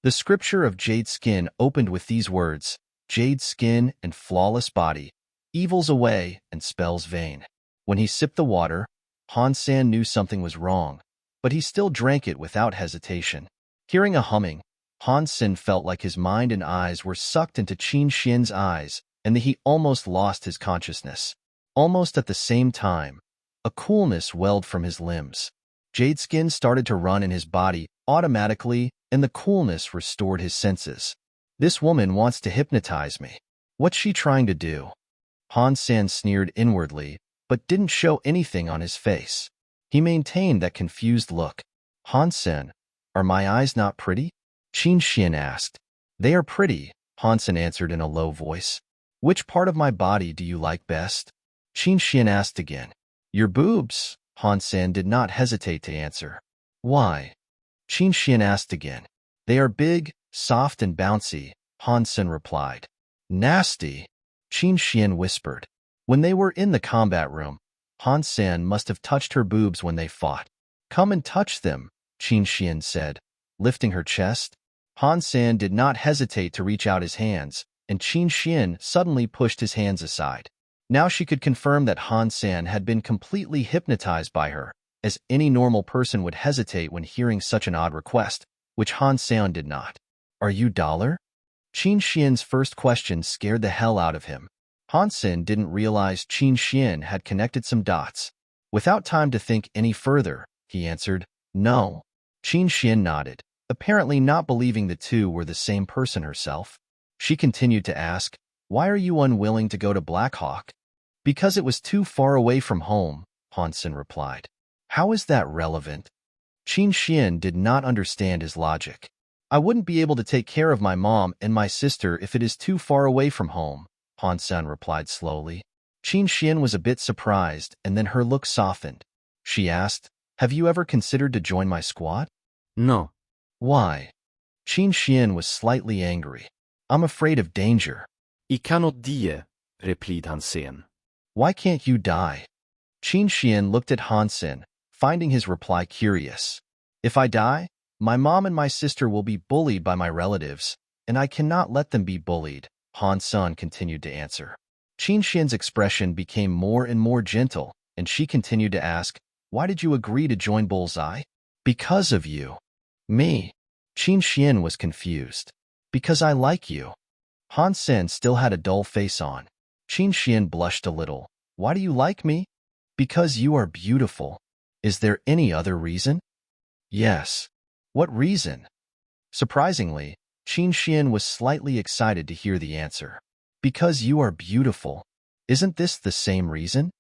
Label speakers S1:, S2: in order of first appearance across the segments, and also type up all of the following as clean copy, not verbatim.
S1: The scripture of jade skin opened with these words, "Jade skin and flawless body, evil's away and spells vain." When he sipped the water, Han Sen knew something was wrong, but he still drank it without hesitation. Hearing a humming, Han Sen felt like his mind and eyes were sucked into Qin Xian's eyes, and that he almost lost his consciousness. Almost at the same time, a coolness welled from his limbs. Jade skin started to run in his body automatically, and the coolness restored his senses. This woman wants to hypnotize me. What's she trying to do? Han Sen sneered inwardly, but didn't show anything on his face. He maintained that confused look. Han Sen, are my eyes not pretty? Qin Xian asked. They are pretty, Han Sen answered in a low voice. Which part of my body do you like best? Qin Xian asked again. Your boobs, Han Sen did not hesitate to answer. Why? Qin Xian asked again. They are big, soft and bouncy, Han Sen replied. Nasty, Qin Xian whispered. When they were in the combat room, Han Sen must have touched her boobs when they fought. Come and touch them, Qin Xian said, lifting her chest. Han Sen did not hesitate to reach out his hands, and Qin Xian suddenly pushed his hands aside. Now she could confirm that Han Sen had been completely hypnotized by her, as any normal person would hesitate when hearing such an odd request, which Han Sen did not. Are you dollar? Qin Xian's first question scared the hell out of him. Han Sen didn't realize Qin Xian had connected some dots. Without time to think any further, he answered, No. Qin Xian nodded, apparently not believing the two were the same person herself. She continued to ask, Why are you unwilling to go to Black Hawk? Because it was too far away from home, Han Sen replied. How is that relevant? Qin Xian did not understand his logic. I wouldn't be able to take care of my mom and my sister if it is too far away from home, Han Sen replied slowly. Qin Xian was a bit surprised, and then her look softened. She asked, Have you ever considered to join my squad?
S2: No.
S1: Why? Qin Xian was slightly angry. I'm afraid of danger.
S2: I cannot die, replied Han Sen.
S1: Why can't you die? Qin Xian looked at Han Sen, finding his reply curious. If I die, my mom and my sister will be bullied by my relatives, and I cannot let them be bullied, Han Sen continued to answer. Qin Xian's expression became more and more gentle, and she continued to ask, Why did you agree to join Bullseye? Because of you. Me? Qin Xian was confused. Because I like you. Han Sen still had a dull face on. Qin Xian blushed a little. Why do you like me? Because you are beautiful. Is there any other reason? Yes. What reason? Surprisingly, Qin Xian was slightly excited to hear the answer. Because you are beautiful. Isn't this the same reason?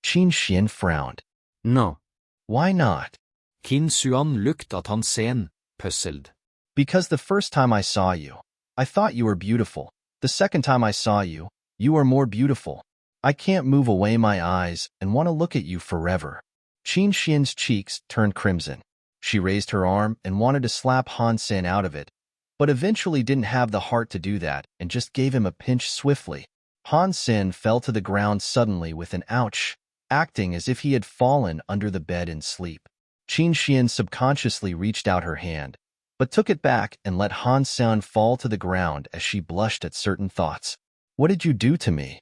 S1: Qin Xian frowned.
S2: No.
S1: Why not?
S2: Qin Xian looked at Han Sen, puzzled.
S1: Because the first time I saw you, I thought you were beautiful. The second time I saw you, you are more beautiful. I can't move away my eyes and want to look at you forever. Qin Xian's cheeks turned crimson. She raised her arm and wanted to slap Han Sen out of it, but eventually didn't have the heart to do that and just gave him a pinch swiftly. Han Sen fell to the ground suddenly with an ouch, acting as if he had fallen under the bed in sleep. Qin Xian subconsciously reached out her hand, but took it back and let Han Sen fall to the ground as she blushed at certain thoughts. What did you do to me?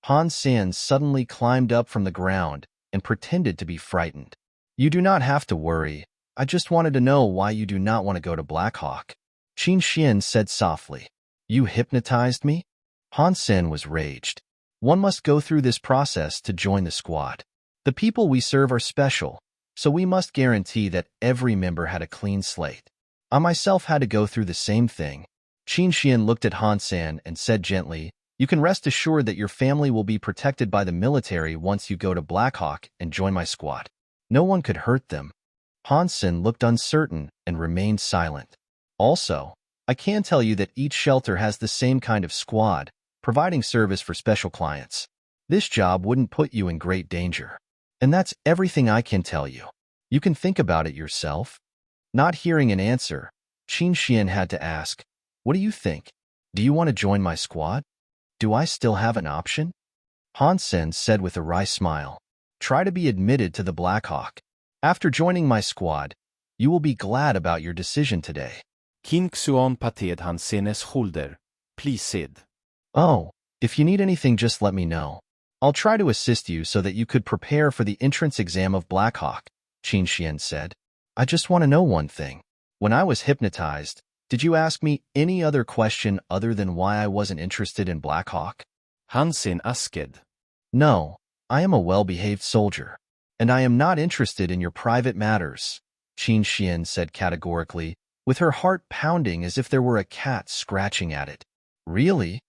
S1: Han Sen suddenly climbed up from the ground and pretended to be frightened. You do not have to worry. I just wanted to know why you do not want to go to Black Hawk. Qin Xian said softly. You hypnotized me? Han Sen was raged. One must go through this process to join the squad. The people we serve are special, so we must guarantee that every member had a clean slate. I myself had to go through the same thing. Qin Xian looked at Han Sen and said gently, You can rest assured that your family will be protected by the military once you go to Black Hawk and join my squad. No one could hurt them. Han Sen looked uncertain and remained silent. Also, I can tell you that each shelter has the same kind of squad, providing service for special clients. This job wouldn't put you in great danger. And that's everything I can tell you. You can think about it yourself. Not hearing an answer, Qin Xian had to ask, What do you think? Do you want to join my squad? Do I still have an option? Han Sen said with a wry smile, Try to be admitted to the Black Hawk. After joining my squad, you will be glad about your decision today.
S2: King Xuan pated Han Sen's shoulder, pleased.
S1: Oh, if you need anything, just let me know. I'll try to assist you so that you could prepare for the entrance exam of Blackhawk, Qin Xian said. I just want to know one thing. When I was hypnotized, did you ask me any other question other than why I wasn't interested in Blackhawk?
S2: Han Sen asked.
S1: No, I am a well-behaved soldier, and I am not interested in your private matters, Qin Xian said categorically, with her heart pounding as if there were a cat scratching at it. Really?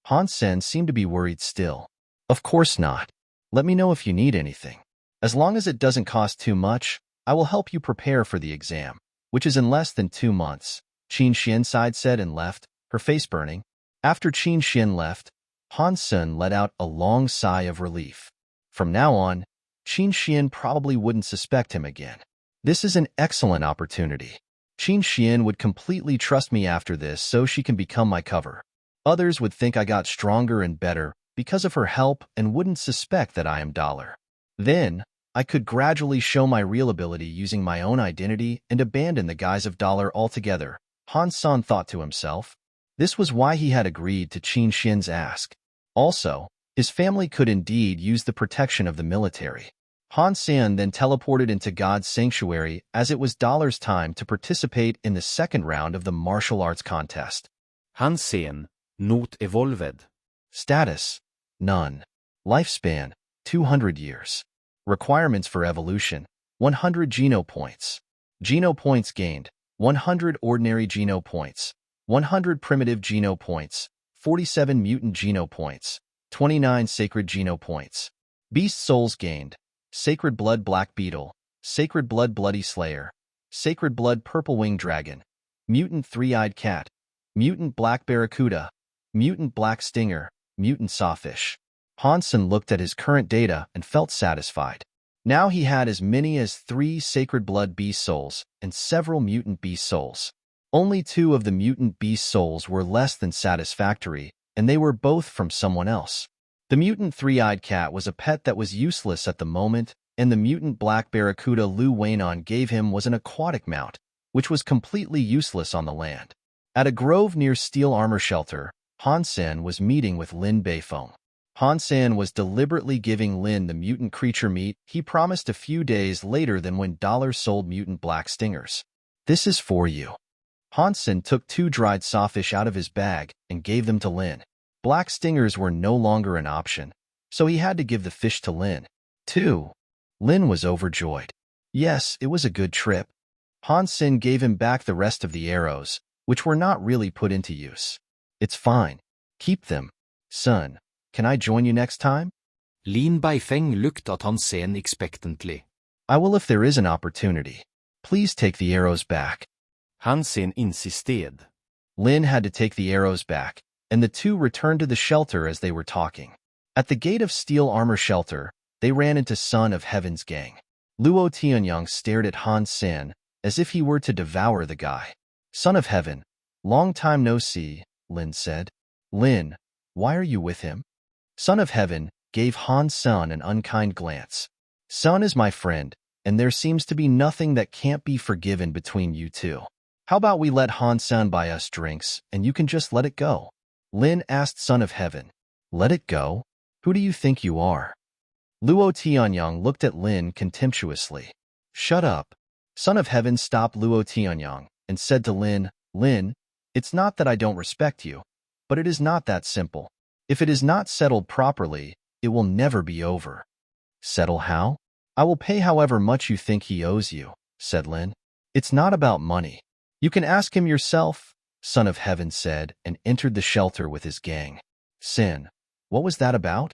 S1: Han Sen seemed to be worried still. Of course not. Let me know if you need anything. As long as it doesn't cost too much, I will help you prepare for the exam, which is in less than 2 months, Qin Xian said and left, her face burning. After Qin Xian left, Han Sen let out a long sigh of relief. From now on, Qin Xian probably wouldn't suspect him again. This is an excellent opportunity. Qin Xian would completely trust me after this so she can become my cover. Others would think I got stronger and better because of her help and wouldn't suspect that I am Dollar. Then, I could gradually show my real ability using my own identity and abandon the guise of Dollar altogether, Han Sen thought to himself. This was why he had agreed to Qin Xian's ask. Also, his family could indeed use the protection of the military. Han Sen then teleported into God's sanctuary as it was Dollar's time to participate in the second round of the martial arts contest.
S2: Han Sen, not evolved.
S1: Status: none. Lifespan: 200 years. Requirements for evolution: 100 Geno points. Geno points gained: 100 ordinary Geno points, 100 primitive Geno points, 47 mutant Geno points, 29 sacred Geno points. Beast souls gained: Sacred Blood Black Beetle, Sacred Blood Bloody Slayer, Sacred Blood Purple Winged Dragon, Mutant Three-Eyed Cat, Mutant Black Barracuda, Mutant Black Stinger, Mutant Sawfish. Han Sen looked at his current data and felt satisfied. Now he had as many as 3 Sacred Blood Beast Souls and several Mutant Beast Souls. Only 2 of the Mutant Beast Souls were less than satisfactory, and they were both from someone else. The Mutant Three-Eyed Cat was a pet that was useless at the moment, and the Mutant Black Barracuda Lu Weinan gave him was an aquatic mount, which was completely useless on the land. At a grove near Steel Armor Shelter, Han Sen was meeting with Lin Beifeng. Han Sen was deliberately giving Lin the mutant creature meat he promised a few days later than when Dollar sold mutant black stingers. This is for you. Han Sen took 2 dried sawfish out of his bag and gave them to Lin. Black stingers were no longer an option, so he had to give the fish to Lin, too. Lin was overjoyed. Yes, it was a good trip. Han Sen gave him back the rest of the arrows, which were not really put into use. It's fine. Keep them. Son, can I join you next time?
S2: Lin Beifeng looked at Han Sen expectantly.
S1: I will if there is an opportunity. Please take the arrows back.
S2: Han Sen insisted.
S1: Lin had to take the arrows back, and the 2 returned to the shelter as they were talking. At the gate of Steel Armor Shelter, they ran into Son of Heaven's gang. Luo Tianyang stared at Han Sen as if he were to devour the guy. Son of Heaven, long time no see, Lin said. Lin, why are you with him? Son of Heaven gave Han Sen an unkind glance. Son is my friend, and there seems to be nothing that can't be forgiven between you two. How about we let Han Sen buy us drinks, and you can just let it go? Lin asked Son of Heaven. Let it go? Who do you think you are? Luo Tianyang looked at Lin contemptuously. Shut up. Son of Heaven stopped Luo Tianyang and said to Lin, Lin, it's not that I don't respect you, but it is not that simple. If it is not settled properly, it will never be over. Settle how? I will pay however much you think he owes you, said Lin. It's not about money. You can ask him yourself, Son of Heaven said, and entered the shelter with his gang. Sin, what was that about?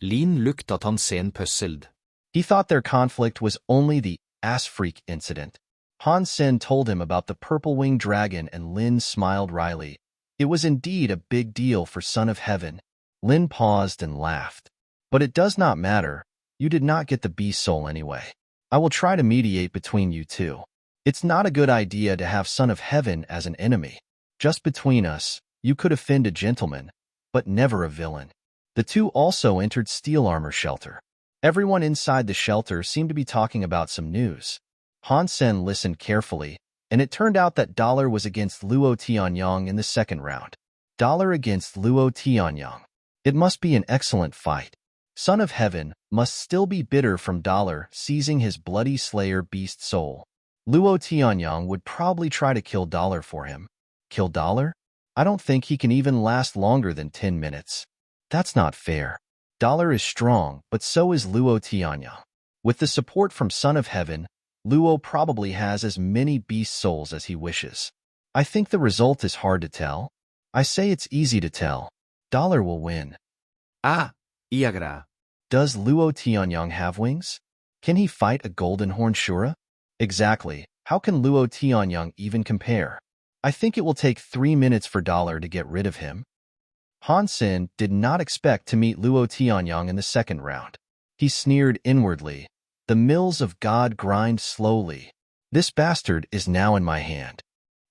S2: Lin looked at Han Sen puzzled.
S1: He thought their conflict was only the ass freak incident. Han Sen told him about the purple-winged dragon and Lin smiled wryly. It was indeed a big deal for Son of Heaven. Lin paused and laughed. But it does not matter. You did not get the beast soul anyway. I will try to mediate between you two. It's not a good idea to have Son of Heaven as an enemy. Just between us, you could offend a gentleman, but never a villain. The 2 also entered Steel Armor Shelter. Everyone inside the shelter seemed to be talking about some news. Han Sen listened carefully, And it turned out that Dollar was against Luo Tianyang in the second round. Dollar against Luo Tianyang. It must be an excellent fight. Son of Heaven must still be bitter from Dollar seizing his bloody slayer beast soul. Luo Tianyang would probably try to kill Dollar for him. Kill Dollar? I don't think he can even last longer than 10 minutes. That's not fair. Dollar is strong, but so is Luo Tianyang. With the support from Son of Heaven, Luo probably has as many beast souls as he wishes. I think the result is hard to tell. I say it's easy to tell. Dollar will win.
S2: Ah, Iagra.
S1: Does Luo Tianyang have wings? Can he fight a golden horn Shura? Exactly. How can Luo Tianyang even compare? I think it will take 3 minutes for Dollar to get rid of him. Han Sen did not expect to meet Luo Tianyang in the second round. He sneered inwardly. The mills of God grind slowly. This bastard is now in my hand.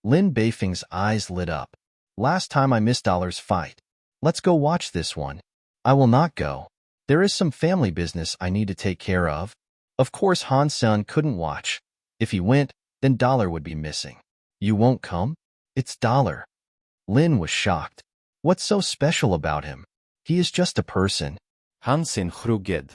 S1: Lin Beifeng's eyes lit up. Last time I missed Dollar's fight. Let's go watch this one. I will not go. There is some family business I need to take care of. Of course Han Sen couldn't watch. If he went, then Dollar would be missing. You won't come? It's Dollar. Lin was shocked. What's so special about him? He is just a person.
S2: Han Sen gruged.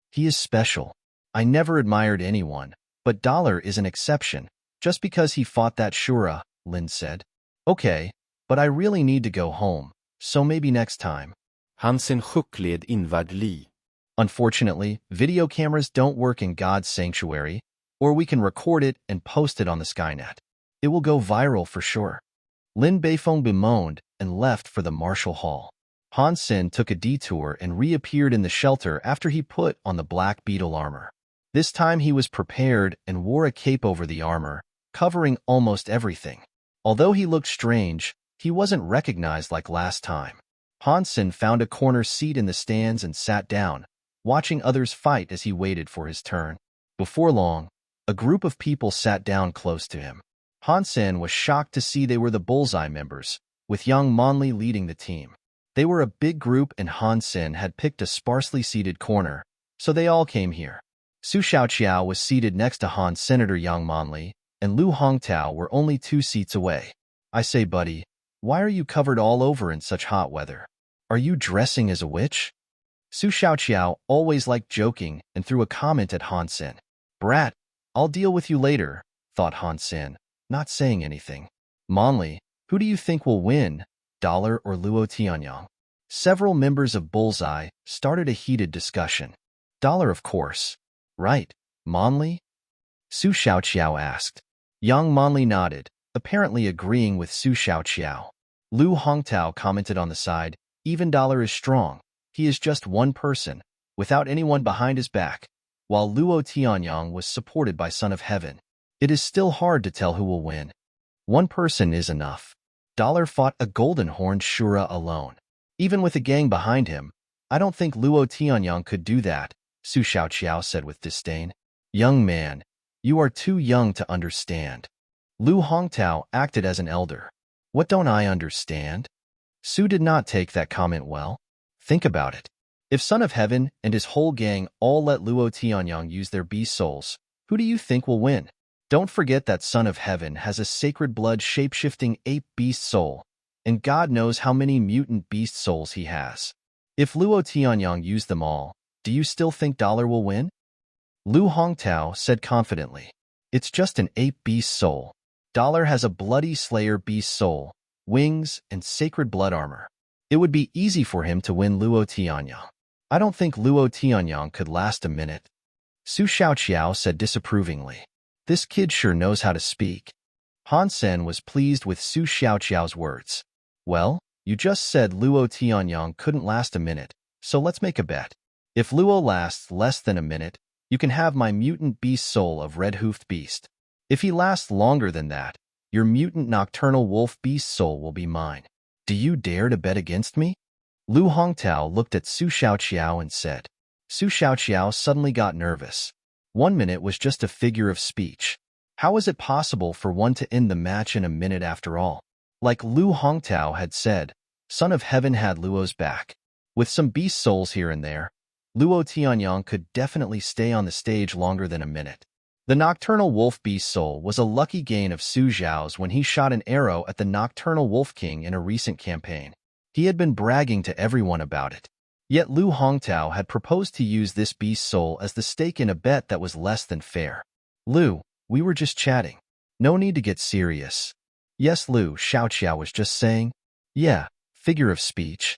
S1: He is special. I never admired anyone, but Dollar is an exception, just because he fought that Shura, Lin said. Okay, but I really need to go home, so maybe next time.
S2: Han Sen chuckled inwardly.
S1: Unfortunately, video cameras don't work in God's sanctuary, or we can record it and post it on the Skynet. It will go viral for sure. Lin Beifeng bemoaned and left for the martial hall. Han Sen took a detour and reappeared in the shelter after he put on the black beetle armor. This time he was prepared and wore a cape over the armor, covering almost everything. Although he looked strange, he wasn't recognized like last time. Han Sen found a corner seat in the stands and sat down, watching others fight as he waited for his turn. Before long, a group of people sat down close to him. Han Sen was shocked to see they were the Bullseye members, with young Monli leading the team. They were a big group and Han Sen had picked a sparsely seated corner, so they all came here. Su Xiaoqiao was seated next to Han Senator Yang Monli, and Lu Hongtao were only 2 seats away. I say, buddy, why are you covered all over in such hot weather? Are you dressing as a witch? Su Xiaoqiao always liked joking and threw a comment at Han Sen. Brat, I'll deal with you later, thought Han Sen, not saying anything. Monli, who do you think will win, Dollar or Luo Tianyang? Several members of Bullseye started a heated discussion. Dollar, of course. Right, Monli? Su Xiaoqiao asked. Yang Monli nodded, apparently agreeing with Su Xiaoqiao. Lu Hongtao commented on the side, even Dollar is strong. He is just one person, without anyone behind his back, while Luo Tianyang was supported by Son of Heaven. It is still hard to tell who will win. One person is enough. Dollar fought a golden horned Shura alone. Even with a gang behind him, I don't think Luo Tianyang could do that, Su Xiaoqiao said with disdain. Young man, you are too young to understand. Lu Hongtao acted as an elder. What don't I understand? Su did not take that comment well. Think about it. If Son of Heaven and his whole gang all let Luo Tianyang use their beast souls, who do you think will win? Don't forget that Son of Heaven has a sacred blood shape-shifting ape beast soul, and God knows how many mutant beast souls he has. If Luo Tianyang used them all, do you still think Dollar will win? Lu Hongtao said confidently. It's just an ape beast soul. Dollar has a bloody slayer beast soul, wings, and sacred blood armor. It would be easy for him to win Luo Tianyang. I don't think Luo Tianyang could last a minute. Su Xiaoqiao said disapprovingly. This kid sure knows how to speak. Han Sen was pleased with Su Xiaoqiao's words. Well, you just said Luo Tianyang couldn't last a minute, so let's make a bet. If Luo lasts less than a minute, you can have my mutant beast soul of red-hoofed beast. If he lasts longer than that, your mutant nocturnal wolf beast soul will be mine. Do you dare to bet against me? Lu Hongtao looked at Su Xiaoqiao and said. Su Xiaoqiao suddenly got nervous. 1 minute was just a figure of speech. How is it possible for one to end the match in a minute after all? Like Lu Hongtao had said, Son of Heaven had Luo's back. With some beast souls here and there, Luo Tianyang could definitely stay on the stage longer than a minute. The nocturnal wolf beast soul was a lucky gain of Su Zhao's when he shot an arrow at the nocturnal wolf king in a recent campaign. He had been bragging to everyone about it. Yet Lu Hongtao had proposed to use this beast soul as the stake in a bet that was less than fair. Lu, we were just chatting. No need to get serious. Yes, Lu, Xiaoqiao was just saying. Yeah, figure of speech.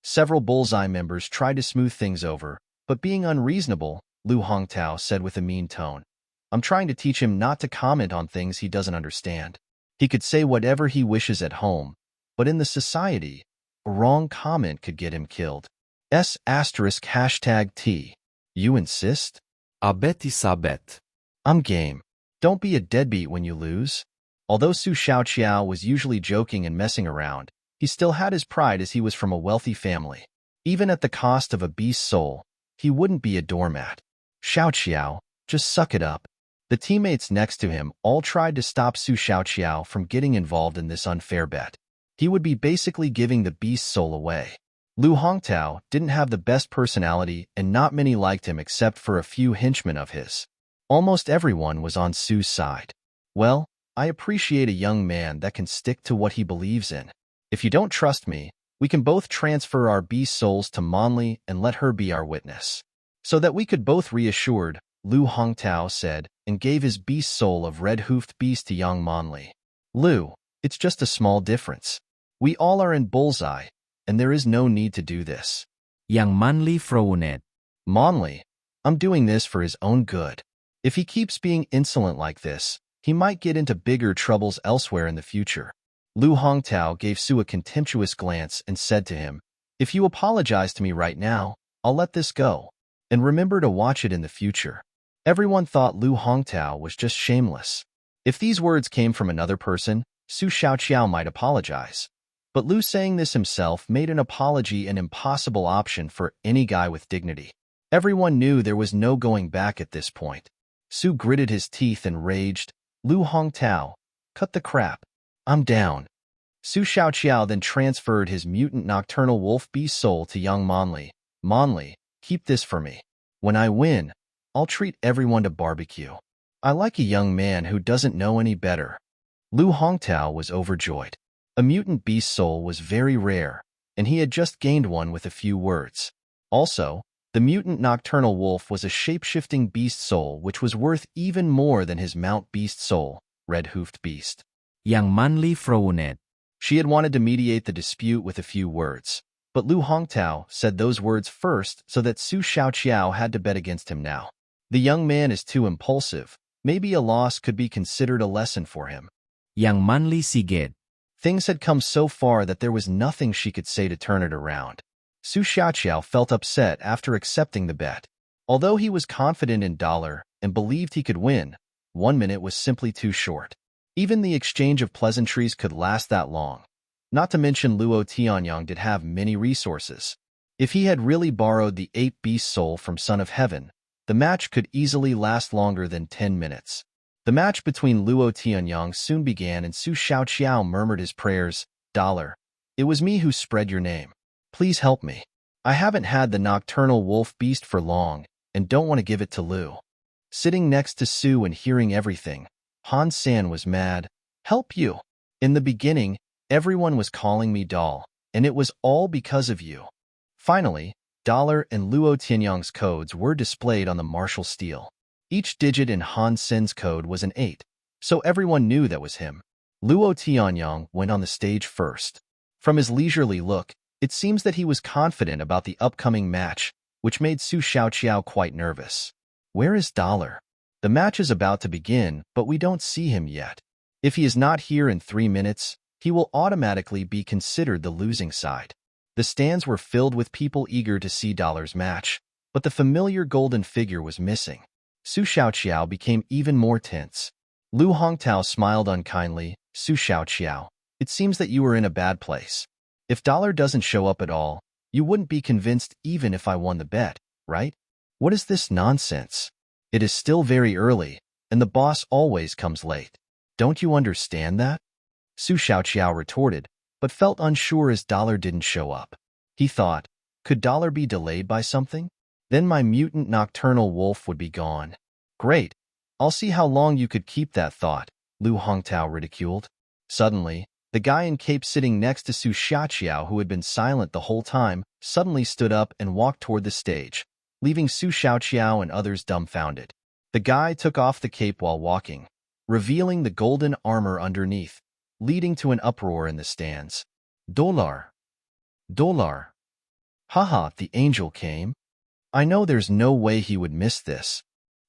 S1: Several Bullseye members tried to smooth things over, but being unreasonable, Lu Hongtao said with a mean tone. I'm trying to teach him not to comment on things he doesn't understand. He could say whatever he wishes at home, but in the society, a wrong comment could get him killed. *T. You insist?
S2: A bet is a bet.
S1: I'm game. Don't be a deadbeat when you lose. Although Su Xiaoqiao was usually joking and messing around, he still had his pride as he was from a wealthy family. Even at the cost of a beast soul, he wouldn't be a doormat. Xiaoqiao, just suck it up. The teammates next to him all tried to stop Su Xiaoqiao from getting involved in this unfair bet. He would be basically giving the beast soul away. Lu Hongtao didn't have the best personality and not many liked him except for a few henchmen of his. Almost everyone was on Su's side. Well, I appreciate a young man that can stick to what he believes in. If you don't trust me, we can both transfer our beast souls to Monli and let her be our witness. So that we could both reassured, Lu Hongtao said, and gave his beast soul of red-hoofed beast to young Monli. Lu, it's just a small difference. We all are in Bullseye, and there is no need to do this.
S2: Yang Manli frowned.
S1: Monli, I'm doing this for his own good. If he keeps being insolent like this, he might get into bigger troubles elsewhere in the future. Lu Hongtao gave Su a contemptuous glance and said to him, If you apologize to me right now, I'll let this go. And remember to watch it in the future. Everyone thought Lu Hongtao was just shameless. If these words came from another person, Su Xiaoqiao might apologize. But Lu saying this himself made an apology an impossible option for any guy with dignity. Everyone knew there was no going back at this point. Su gritted his teeth and raged, Lu Hongtao, cut the crap. I'm down. Su Xiaoqiao then transferred his mutant nocturnal wolf beast soul to young Monli. Monli, keep this for me. When I win, I'll treat everyone to barbecue. I like a young man who doesn't know any better. Lu Hongtao was overjoyed. A mutant beast soul was very rare, and he had just gained one with a few words. Also, the mutant nocturnal wolf was a shape-shifting beast soul which was worth even more than his mount beast soul, red-hoofed beast.
S2: Yang Manli frowned.
S1: She had wanted to mediate the dispute with a few words, but Lu Hongtao said those words first so that Su Xiaoqiao had to bet against him now. The young man is too impulsive. Maybe a loss could be considered a lesson for him.
S2: Yang Manli siged.
S1: Things had come so far that there was nothing she could say to turn it around. Su Xiaoqiao felt upset after accepting the bet. Although he was confident in Dollar and believed he could win, 1 minute was simply too short. Even the exchange of pleasantries could last that long. Not to mention Luo Tianyang did have many resources. If he had really borrowed the 8 beast soul from Son of Heaven, the match could easily last longer than 10 minutes. The match between Luo Tianyang soon began and Su Xiaoqiao murmured his prayers, Dollar, it was me who spread your name. Please help me. I haven't had the nocturnal wolf beast for long and don't want to give it to Lu. Sitting next to Su and hearing everything, Han Sen was mad. Help you. In the beginning, everyone was calling me doll, and it was all because of you. Finally, Dollar and Luo Tianyang's codes were displayed on the martial steel. Each digit in Han Sen's code was an 8, so everyone knew that was him. Luo Tianyang went on the stage first. From his leisurely look, it seems that he was confident about the upcoming match, which made Su Xiaoqiao quite nervous. Where is Dollar? The match is about to begin, but we don't see him yet. If he is not here in 3 minutes, he will automatically be considered the losing side. The stands were filled with people eager to see Dollar's match, but the familiar golden figure was missing. Su Xiaoqiao became even more tense. Lu Hongtao smiled unkindly. Su Xiaoqiao, it seems that you are in a bad place. If Dollar doesn't show up at all, you wouldn't be convinced even if I won the bet, right? What is this nonsense? It is still very early, and the boss always comes late. Don't you understand that? Su Xiaoqiao retorted, but felt unsure as Dollar didn't show up. He thought, could Dollar be delayed by something? Then my mutant nocturnal wolf would be gone. Great, I'll see how long you could keep that thought, Lu Hongtao ridiculed. Suddenly, the guy in cape sitting next to Su Xiaoqiao, who had been silent the whole time, suddenly stood up and walked toward the stage, leaving Su Xiaoqiao and others dumbfounded. The guy took off the cape while walking, revealing the golden armor underneath, leading to an uproar in the stands. Dollar! Dollar! Haha, the angel came. I know there's no way he would miss this.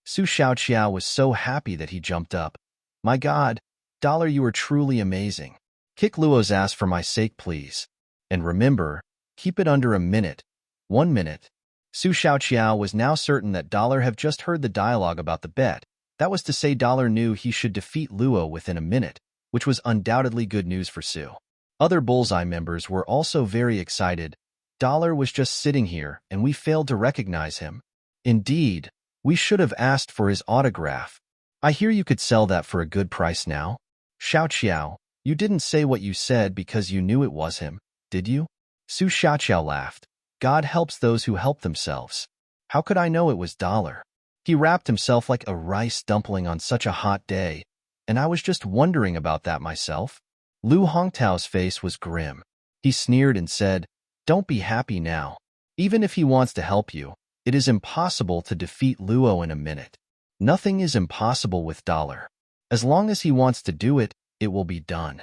S1: Su Xiaoqiao was so happy that he jumped up. My God, Dollar, you are truly amazing. Kick Luo's ass for my sake, please. And remember, keep it under a minute. 1 minute. Su Xiaoqiao was now certain that Dollar had just heard the dialogue about the bet. That was to say Dollar knew he should defeat Luo within a minute, which was undoubtedly good news for Su. Other Bullseye members were also very excited. Dollar was just sitting here, and we failed to recognize him. Indeed, we should have asked for his autograph. I hear you could sell that for a good price now. Xiaoqiao, you didn't say what you said because you knew it was him, did you? Su Xiaoqiao laughed. God helps those who help themselves. How could I know it was Dollar? He wrapped himself like a rice dumpling on such a hot day, and I was just wondering about that myself. Lu Hongtao's face was grim. He sneered and said, Don't be happy now. Even if he wants to help you, it is impossible to defeat Luo in a minute. Nothing is impossible with Dollar. As long as he wants to do it, it will be done.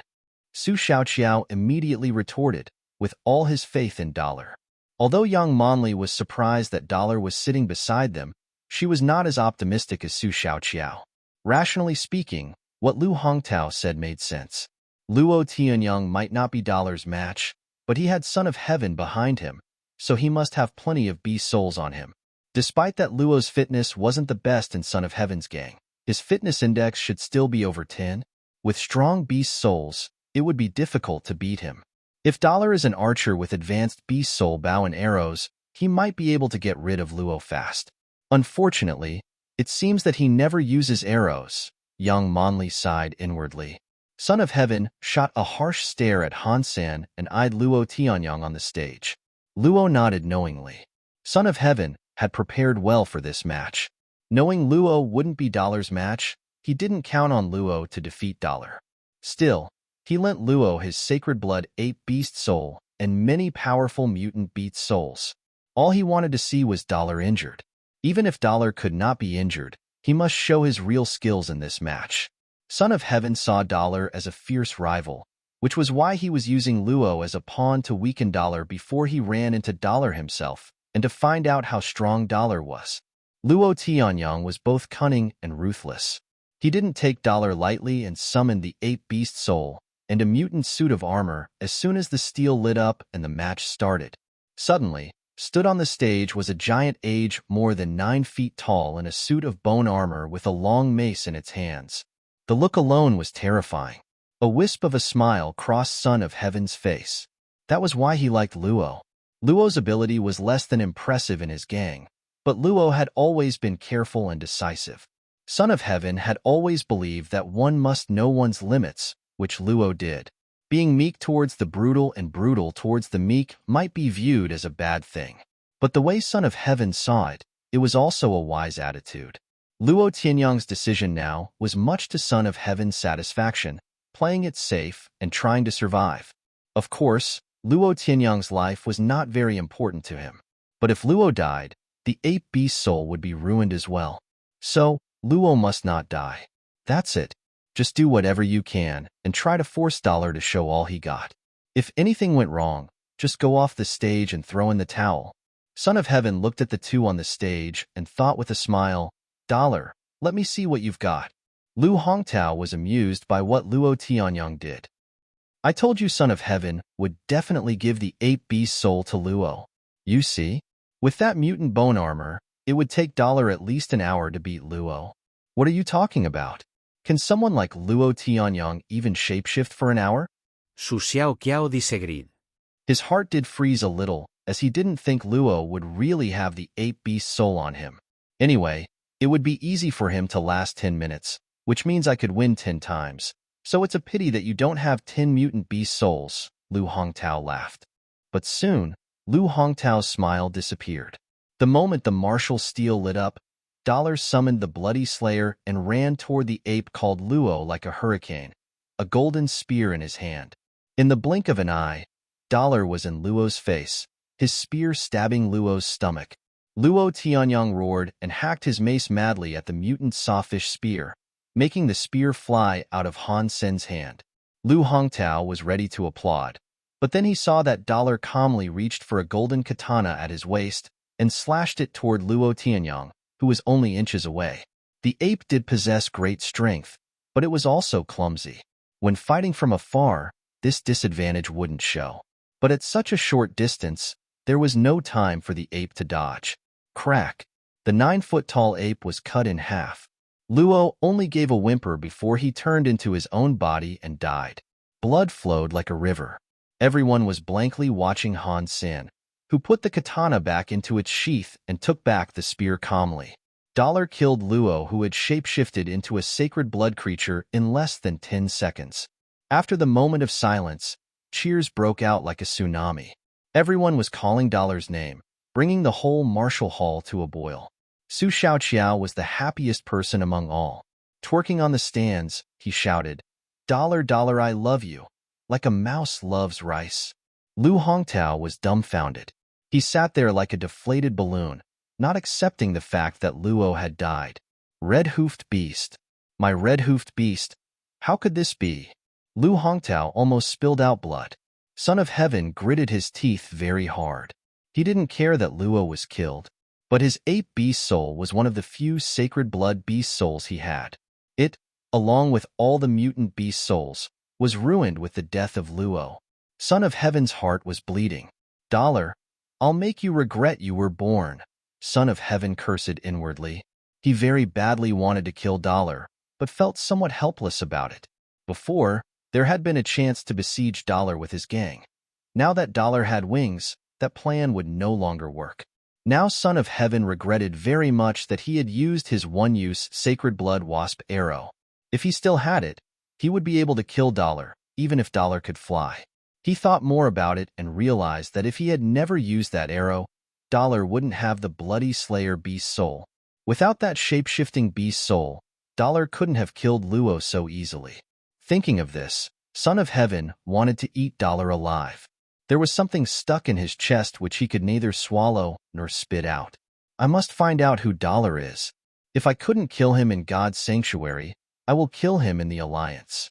S1: Su Xiaoqiao immediately retorted, with all his faith in Dollar. Although young Monli was surprised that Dollar was sitting beside them, she was not as optimistic as Su Xiaoqiao. Rationally speaking, what Lu Hongtao said made sense. Luo Tianyang might not be Dollar's match, but he had Son of Heaven behind him, so he must have plenty of beast souls on him. Despite that Luo's fitness wasn't the best in Son of Heaven's gang, his fitness index should still be over 10. With strong beast souls, it would be difficult to beat him. If Dollar is an archer with advanced beast soul bow and arrows, he might be able to get rid of Luo fast. Unfortunately, it seems that he never uses arrows. Young Monli sighed inwardly. Son of Heaven shot a harsh stare at Han Sen and eyed Luo Tianyang on the stage. Luo nodded knowingly. Son of Heaven had prepared well for this match. Knowing Luo wouldn't be Dollar's match, he didn't count on Luo to defeat Dollar. Still, he lent Luo his sacred blood ape beast soul and many powerful mutant beast souls. All he wanted to see was Dollar injured. Even if Dollar could not be injured, he must show his real skills in this match. Son of Heaven saw Dollar as a fierce rival, which was why he was using Luo as a pawn to weaken Dollar before he ran into Dollar himself, and to find out how strong Dollar was. Luo Tianyang was both cunning and ruthless. He didn't take Dollar lightly and summoned the ape beast soul and a mutant suit of armor as soon as the steel lit up and the match started. Suddenly, stood on the stage was a giant age more than 9 feet tall in a suit of bone armor with a long mace in its hands. The look alone was terrifying. A wisp of a smile crossed Son of Heaven's face. That was why he liked Luo. Luo's ability was less than impressive in his gang, but Luo had always been careful and decisive. Son of Heaven had always believed that one must know one's limits, which Luo did. Being meek towards the brutal and brutal towards the meek might be viewed as a bad thing. But the way Son of Heaven saw it, it was also a wise attitude. Luo Tianyang's decision now was much to Son of Heaven's satisfaction, playing it safe and trying to survive. Of course, Luo Tianyang's life was not very important to him. But if Luo died, the ape beast soul would be ruined as well. So, Luo must not die. That's it. Just do whatever you can and try to force Dollar to show all he got. If anything went wrong, just go off the stage and throw in the towel. Son of Heaven looked at the two on the stage and thought with a smile, Dollar, let me see what you've got. Lu Hongtao was amused by what Luo Tianyang did. I told you Son of Heaven would definitely give the ape beast soul to Luo. You see? With that mutant bone armor, it would take Dollar at least an hour to beat Luo. What are you talking about? Can someone like Luo Tianyang even shapeshift for an hour?
S2: Su Xiaoqiao disagreed.
S1: His heart did freeze a little, as he didn't think Luo would really have the ape beast soul on him. Anyway, it would be easy for him to last 10 minutes, which means I could win 10 times. So it's a pity that you don't have 10 mutant beast souls, Lu Hongtao laughed. But soon, Lu Hongtao's smile disappeared. The moment the martial steel lit up, Dollar summoned the bloody slayer and ran toward the ape called Luo like a hurricane, a golden spear in his hand. In the blink of an eye, Dollar was in Luo's face, his spear stabbing Luo's stomach. Luo Tianyang roared and hacked his mace madly at the mutant sawfish spear, making the spear fly out of Han Sen's hand. Lu Hongtao was ready to applaud, but then he saw that Dollar calmly reached for a golden katana at his waist and slashed it toward Luo Tianyang, who was only inches away. The ape did possess great strength, but it was also clumsy. When fighting from afar, this disadvantage wouldn't show. But at such a short distance, there was no time for the ape to dodge. Crack! The 9-foot-tall ape was cut in half. Luo only gave a whimper before he turned into his own body and died. Blood flowed like a river. Everyone was blankly watching Han Sen, who put the katana back into its sheath and took back the spear calmly. Dollar killed Luo, who had shapeshifted into a sacred blood creature in less than 10 seconds. After the moment of silence, cheers broke out like a tsunami. Everyone was calling Dollar's name, bringing the whole martial hall to a boil. Su Xiaoqiao was the happiest person among all. Twerking on the stands, he shouted, "Dollar, Dollar, I love you," like a mouse loves rice. Lu Hongtao was dumbfounded. He sat there like a deflated balloon, not accepting the fact that Luo had died. Red-hoofed beast. My red-hoofed beast. How could this be? Lu Hongtao almost spilled out blood. Son of Heaven gritted his teeth very hard. He didn't care that Luo was killed, but his ape beast soul was one of the few sacred blood beast souls he had. It, along with all the mutant beast souls, was ruined with the death of Luo. Son of Heaven's heart was bleeding. Dollar, I'll make you regret you were born, Son of Heaven cursed inwardly. He very badly wanted to kill Dollar, but felt somewhat helpless about it. Before, there had been a chance to besiege Dollar with his gang. Now that Dollar had wings, that plan would no longer work. Now Son of Heaven regretted very much that he had used his one-use sacred blood wasp arrow. If he still had it, he would be able to kill Dollar, even if Dollar could fly. He thought more about it and realized that if he had never used that arrow, Dollar wouldn't have the bloody slayer beast soul. Without that shape-shifting beast soul, Dollar couldn't have killed Luo so easily. Thinking of this, Son of Heaven wanted to eat Dollar alive. There was something stuck in his chest which he could neither swallow nor spit out. I must find out who Dollar is. If I couldn't kill him in God's sanctuary, I will kill him in the Alliance.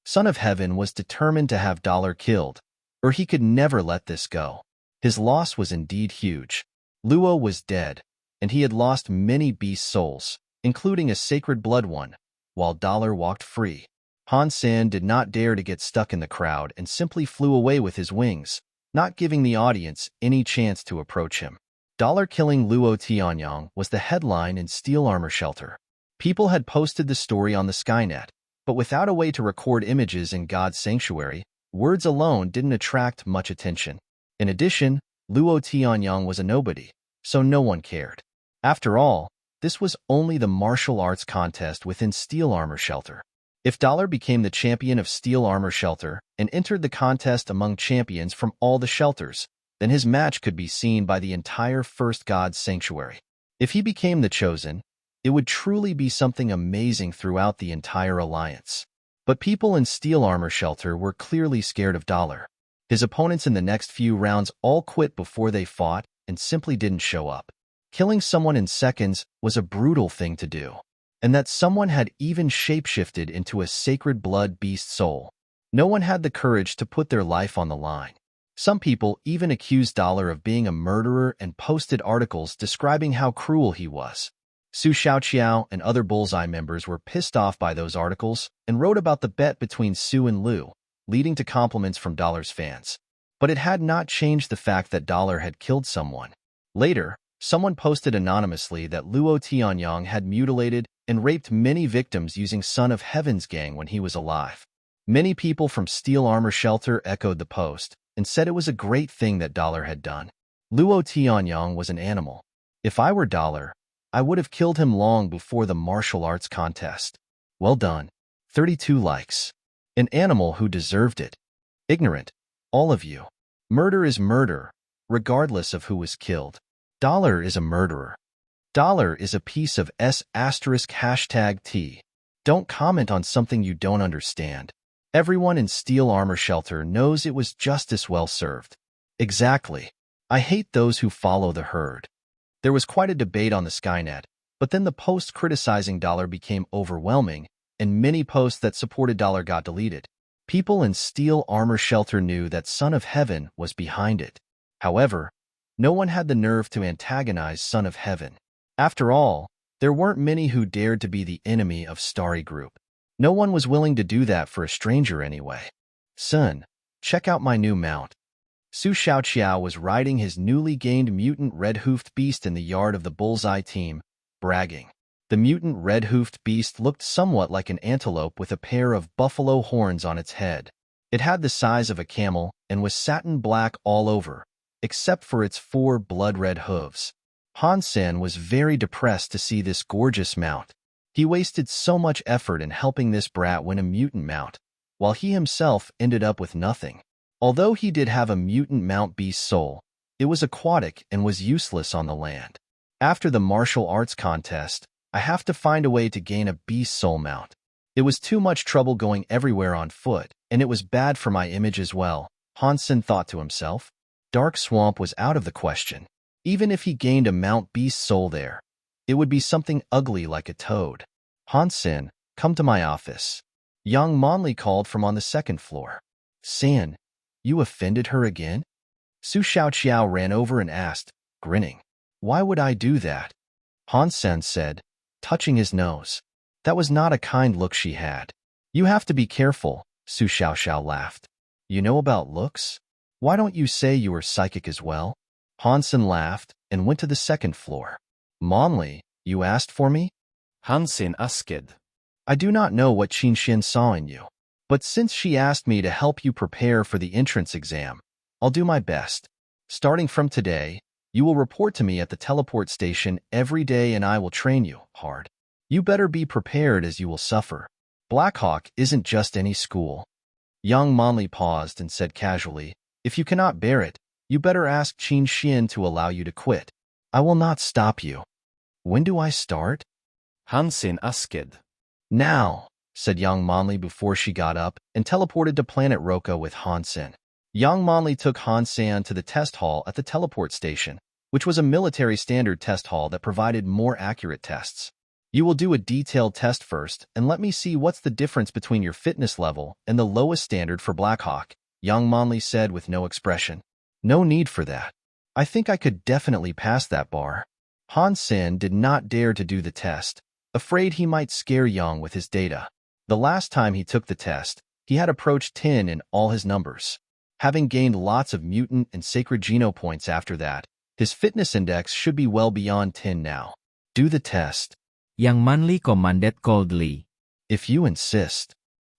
S1: Son of Heaven was determined to have Dollar killed, or he could never let this go. His loss was indeed huge. Luo was dead, and he had lost many beast souls, including a sacred blood one, while Dollar walked free. Han Sen did not dare to get stuck in the crowd and simply flew away with his wings, not giving the audience any chance to approach him. Dollar killing Luo Tianyang was the headline in Steel Armor Shelter. People had posted the story on the Skynet, but without a way to record images in God's sanctuary, words alone didn't attract much attention. In addition, Luo Tianyang was a nobody, so no one cared. After all, this was only the martial arts contest within Steel Armor Shelter. If Dollar became the champion of Steel Armor Shelter and entered the contest among champions from all the shelters, then his match could be seen by the entire First God's Sanctuary. If he became the chosen, it would truly be something amazing throughout the entire Alliance. But people in Steel Armor Shelter were clearly scared of Dollar. His opponents in the next few rounds all quit before they fought and simply didn't show up. Killing someone in seconds was a brutal thing to do, and that someone had even shapeshifted into a sacred blood beast soul. No one had the courage to put their life on the line. Some people even accused Dollar of being a murderer and posted articles describing how cruel he was. Su Xiaoqiao and other Bullseye members were pissed off by those articles and wrote about the bet between Su and Lu, leading to compliments from Dollar's fans. But it had not changed the fact that Dollar had killed someone. Later, someone posted anonymously that Luo Tianyang had mutilated and raped many victims using Son of Heaven's gang when he was alive. Many people from Steel Armor Shelter echoed the post and said it was a great thing that Dollar had done. Luo Tianyang was an animal. If I were Dollar, I would have killed him long before the martial arts contest. Well done. 32 likes. An animal who deserved it. Ignorant, all of you. Murder is murder, regardless of who was killed. Dollar is a murderer. Dollar is a piece of *#T. Don't comment on something you don't understand. Everyone in Steel Armor Shelter knows it was justice well served. Exactly. I hate those who follow the herd. There was quite a debate on the Skynet, but then the posts criticizing Dollar became overwhelming, and many posts that supported Dollar got deleted. People in Steel Armor Shelter knew that Son of Heaven was behind it. However, no one had the nerve to antagonize Son of Heaven. After all, there weren't many who dared to be the enemy of Starry Group. No one was willing to do that for a stranger anyway. Son, check out my new mount. Su Xiaoqiao was riding his newly gained mutant red-hoofed beast in the yard of the Bullseye team, bragging. The mutant red-hoofed beast looked somewhat like an antelope with a pair of buffalo horns on its head. It had the size of a camel and was satin black all over, except for its 4 blood-red hooves. Han Sen was very depressed to see this gorgeous mount. He wasted so much effort in helping this brat win a mutant mount, while he himself ended up with nothing. Although he did have a mutant mount beast soul, it was aquatic and was useless on the land. After the martial arts contest, I have to find a way to gain a beast soul mount. It was too much trouble going everywhere on foot, and it was bad for my image as well, Han Sen thought to himself. Dark Swamp was out of the question. Even if he gained a mount beast soul there, it would be something ugly like a toad. Han Sen, come to my office. Young Monli called from on the 2nd floor. San, you offended her again? Su Xiaoqiao ran over and asked, grinning. Why would I do that? Han Sen said, touching his nose. That was not a kind look she had. You have to be careful, Su Xiaoqiao laughed. You know about looks? Why don't you say you are psychic as well? Han Sen laughed and went to the 2nd floor. Monli, you asked for me?
S2: Han Sen asked.
S1: I do not know what Qin Xin saw in you, but since she asked me to help you prepare for the entrance exam, I'll do my best. Starting from today, you will report to me at the teleport station every day and I will train you hard. You better be prepared as you will suffer. Blackhawk isn't just any school. Young Monli paused and said casually, if you cannot bear it, you better ask Qin Xin to allow you to quit. I will not stop you. When do I start?
S2: Han Sen asked.
S1: Now, said Young Monli before she got up and teleported to Planet Roka with Han Sen. Young Monli took Han Sen to the test hall at the teleport station, which was a military standard test hall that provided more accurate tests. You will do a detailed test first and let me see what's the difference between your fitness level and the lowest standard for Blackhawk, Young Monli said with no expression. No need for that. I think I could definitely pass that bar. Han Sen did not dare to do the test, afraid he might scare Young with his data. The last time he took the test, he had approached 10 in all his numbers. Having gained lots of mutant and sacred geno points after that, his fitness index should be well beyond 10 now. Do the test.
S3: Young Monli commanded coldly.
S1: If you insist.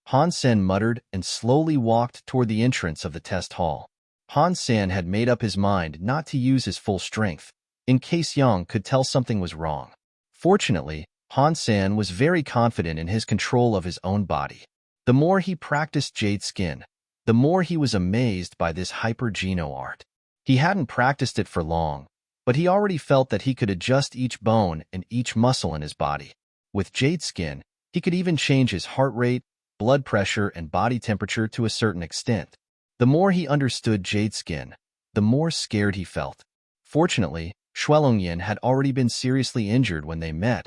S1: Han Sen muttered and slowly walked toward the entrance of the test hall. Han Sen had made up his mind not to use his full strength, in case Yang could tell something was wrong. Fortunately, Han Sen was very confident in his control of his own body. The more he practiced Jade Skin, the more he was amazed by this hyper-geno art. He hadn't practiced it for long, but he already felt that he could adjust each bone and each muscle in his body. With Jade Skin, he could even change his heart rate, blood pressure, and body temperature to a certain extent. The more he understood Jade Skin, the more scared he felt. Fortunately, Xuelongyan had already been seriously injured when they met,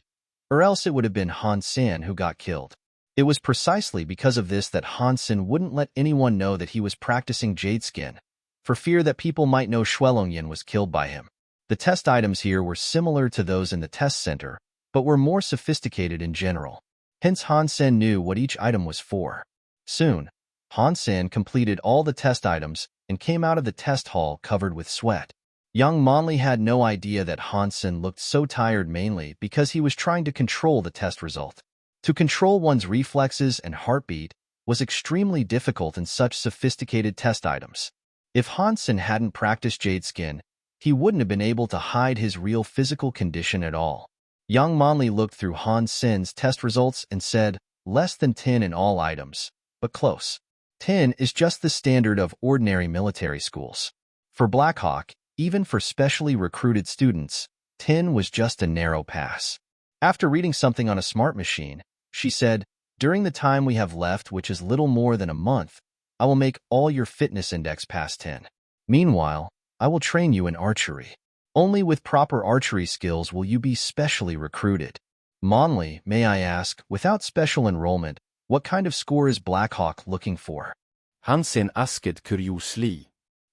S1: or else it would have been Han Sen who got killed. It was precisely because of this that Han Sen wouldn't let anyone know that he was practicing Jade Skin, for fear that people might know Xuelongyan was killed by him. The test items here were similar to those in the test center, but were more sophisticated in general. Hence Han Sen knew what each item was for. Soon, Han Sen completed all the test items and came out of the test hall covered with sweat. Young Monli had no idea that Han Sen looked so tired mainly because he was trying to control the test result. To control one's reflexes and heartbeat was extremely difficult in such sophisticated test items. If Han Sen hadn't practiced Jade Skin, he wouldn't have been able to hide his real physical condition at all. Young Monli looked through Han Sen's test results and said, less than 10 in all items, but close. 10 is just the standard of ordinary military schools. For Blackhawk, even for specially recruited students, 10 was just a narrow pass. After reading something on a smart machine, she said, "During the time we have left, which is little more than a month, I will make all your fitness index past 10. Meanwhile, I will train you in archery. Only with proper archery skills will you be specially recruited. Monley, may I ask, without special enrollment, what kind of score is Blackhawk looking for?"
S2: Han Sen asket kurioslig.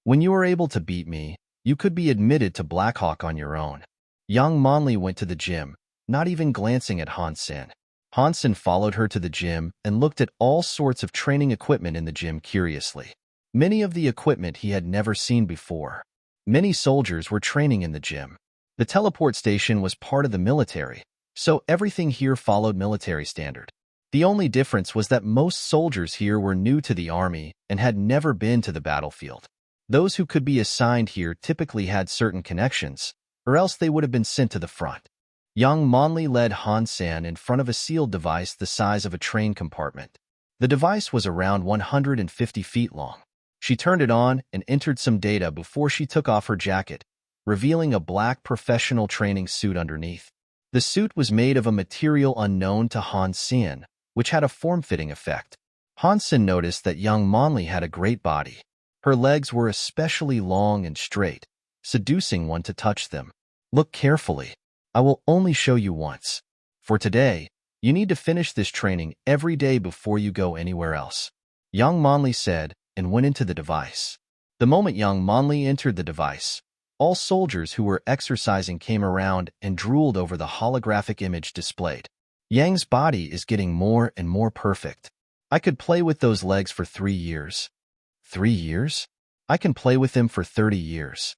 S1: "When you are able to beat me, you could be admitted to Blackhawk on your own." Young Monley went to the gym, not even glancing at Han Sen. Han Sen followed her to the gym and looked at all sorts of training equipment in the gym curiously. Many of the equipment he had never seen before. Many soldiers were training in the gym. The teleport station was part of the military, so everything here followed military standard. The only difference was that most soldiers here were new to the army and had never been to the battlefield. Those who could be assigned here typically had certain connections, or else they would have been sent to the front. Young Monley led Han Sen in front of a sealed device the size of a train compartment. The device was around 150 feet long. She turned it on and entered some data before she took off her jacket, revealing a black professional training suit underneath. The suit was made of a material unknown to Han Sen, which had a form-fitting effect. Han Sen noticed that young Monley had a great body. Her legs were especially long and straight, seducing one to touch them. "Look carefully. I will only show you once. For today, you need to finish this training every day before you go anywhere else," young Monley said, and went into the device. The moment young Monley entered the device, all soldiers who were exercising came around and drooled over the holographic image displayed. "Yang's body is getting more and more perfect. I could play with those legs for 3 years. 3 years? I can play with them for 30 years.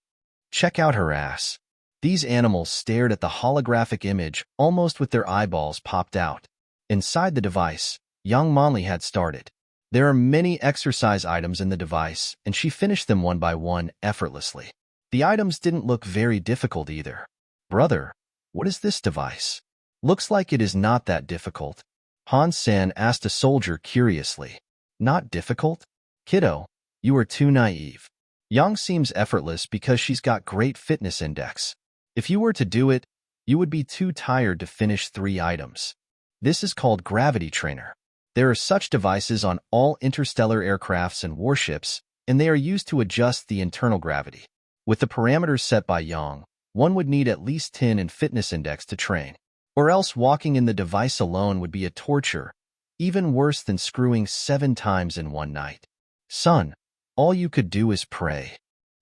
S1: Check out her ass." These animals stared at the holographic image almost with their eyeballs popped out. Inside the device, young Monley had started. There are many exercise items in the device, and she finished them one by one effortlessly. The items didn't look very difficult either. "Brother, what is this device? Looks like it is not that difficult." Han Sen asked a soldier curiously. "Not difficult? Kiddo, you are too naive. Yang seems effortless because she's got great fitness index. If you were to do it, you would be too tired to finish 3 items. This is called gravity trainer. There are such devices on all interstellar aircrafts and warships, and they are used to adjust the internal gravity. With the parameters set by Yang, one would need at least 10 in fitness index to train, or else walking in the device alone would be a torture, even worse than screwing 7 times in one night. Son, all you could do is pray."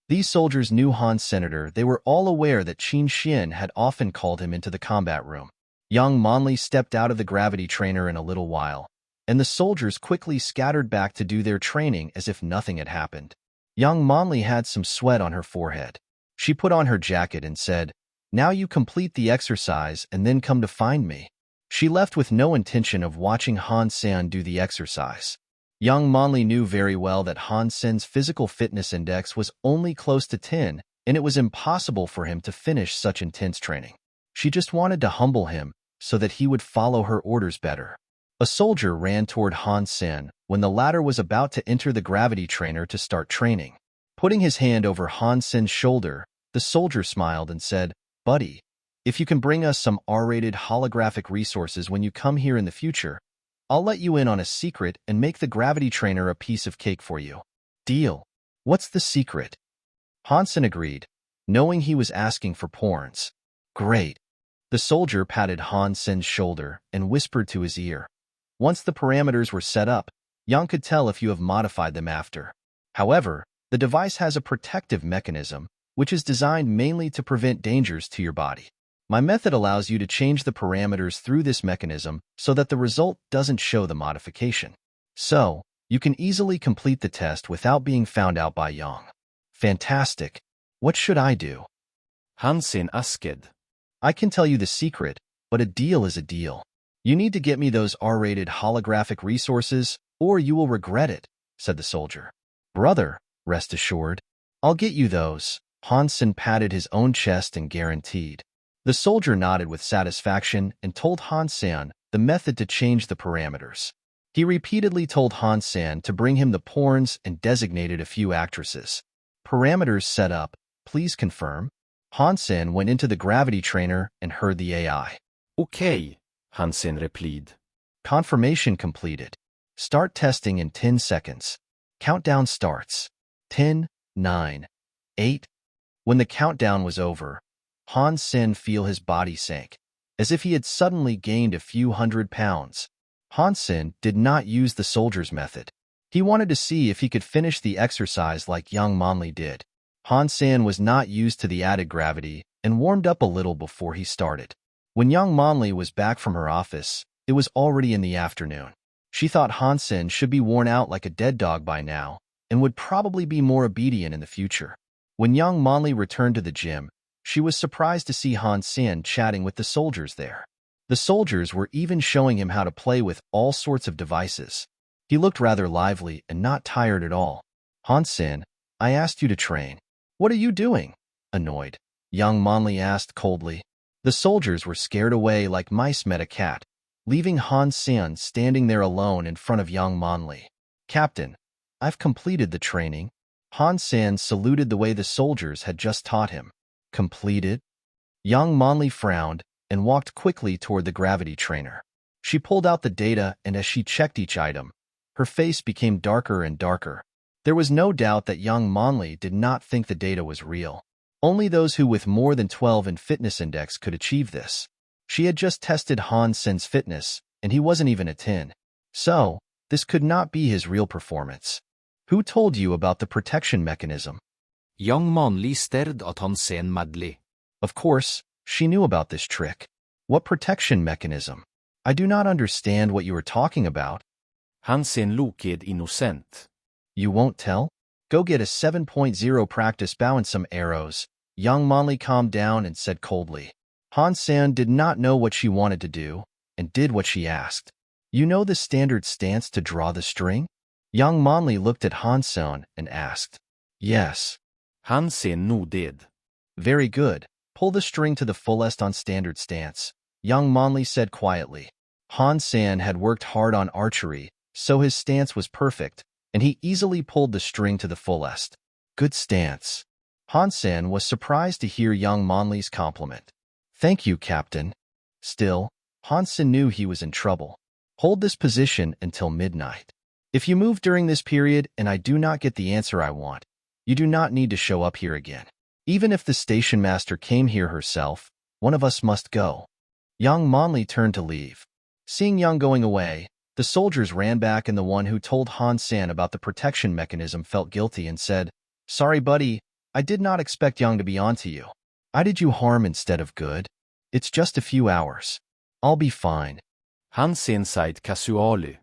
S1: These soldiers knew Han's senator. They were all aware that Qin Xian had often called him into the combat room. Young Monley stepped out of the gravity trainer in a little while, and the soldiers quickly scattered back to do their training as if nothing had happened. Young Monley had some sweat on her forehead. She put on her jacket and said, "Now you complete the exercise and then come to find me." She left with no intention of watching Han Sen do the exercise. Young Monley knew very well that Han Sen's physical fitness index was only close to 10, and it was impossible for him to finish such intense training. She just wanted to humble him so that he would follow her orders better. A soldier ran toward Han Sen when the latter was about to enter the gravity trainer to start training. Putting his hand over Han Sen's shoulder, the soldier smiled and said, "Buddy, if you can bring us some R-rated holographic resources when you come here in the future, I'll let you in on a secret and make the gravity trainer a piece of cake for you." "Deal. What's the secret?" Han Sen agreed, knowing he was asking for porns. "Great." The soldier patted Han Sen's shoulder and whispered to his ear. "Once the parameters were set up, Yang could tell if you have modified them after. However, the device has a protective mechanism, which is designed mainly to prevent dangers to your body. My method allows you to change the parameters through this mechanism so that the result doesn't show the modification. So, you can easily complete the test without being found out by Yang." "Fantastic. What should I do?"
S2: Han Sen asket.
S1: "I can tell you the secret, but a deal is a deal. You need to get me those R-rated holographic resources, or you will regret it," said the soldier. "Brother, rest assured, I'll get you those." Han Sen patted his own chest and guaranteed. The soldier nodded with satisfaction and told Han Sen the method to change the parameters. He repeatedly told Han Sen to bring him the porns and designated a few actresses. "Parameters set up, please confirm." Han Sen went into the gravity trainer and heard the AI.
S2: Okay, Han Sen replied.
S1: Confirmation completed. Start testing in 10 seconds. Countdown starts. 10, 9, 8. When the countdown was over, Han Sen feel his body sank, as if he had suddenly gained a few 100 pounds. Han Sen did not use the soldier's method. He wanted to see if he could finish the exercise like young Manli did. Han Sen was not used to the added gravity and warmed up a little before he started. When young Manli was back from her office, it was already in the afternoon. She thought Han Sen should be worn out like a dead dog by now and would probably be more obedient in the future. When young Manli returned to the gym, she was surprised to see Han Sen chatting with the soldiers there. The soldiers were even showing him how to play with all sorts of devices. He looked rather lively and not tired at all. Han Sen, I asked you to train. What are you doing? Annoyed, young Manli asked coldly. The soldiers were scared away like mice met a cat, leaving Han Sen standing there alone in front of young Manli. Captain, I've completed the training. Han Sen saluted the way the soldiers had just taught him. Completed? Young Manli frowned and walked quickly toward the gravity trainer. She pulled out the data, and as she checked each item, her face became darker and darker. There was no doubt that young Manli did not think the data was real. Only those who with more than 12 in fitness index could achieve this. She had just tested Han Sen's fitness, and he wasn't even a 10. So, this could not be his real performance. Who told you about the protection mechanism?
S2: Young Manli stared at Han Sen madly.
S1: Of course, she knew about this trick. What protection mechanism? I do not understand what you are talking about.
S2: Han Sen loked innocent.
S1: You won't tell? Go get a 7.0 practice bow and some arrows. Young Manli calmed down and said coldly. Han Sen did not know what she wanted to do, and did what she asked. You know the standard stance to draw the string? Young Manli looked at Han Sen and asked. Yes.
S2: Han Sen nodded.
S1: Very good. Pull the string to the fullest on standard stance, young Manli said quietly. Han Sen had worked hard on archery, so his stance was perfect, and he easily pulled the string to the fullest. Good stance. Han Sen was surprised to hear young Manli's compliment. Thank you, Captain. Still, Han Sen knew he was in trouble. Hold this position until midnight. If you move during this period and I do not get the answer I want, you do not need to show up here again. Even if the station master came here herself, one of us must go. Young Manli turned to leave. Seeing Young going away, the soldiers ran back, and the one who told Han Sen about the protection mechanism felt guilty and said, Sorry, buddy, I did not expect Young to be onto you. I did you harm instead of good. It's just a few hours. I'll be fine.
S2: Han Sen sighed casually.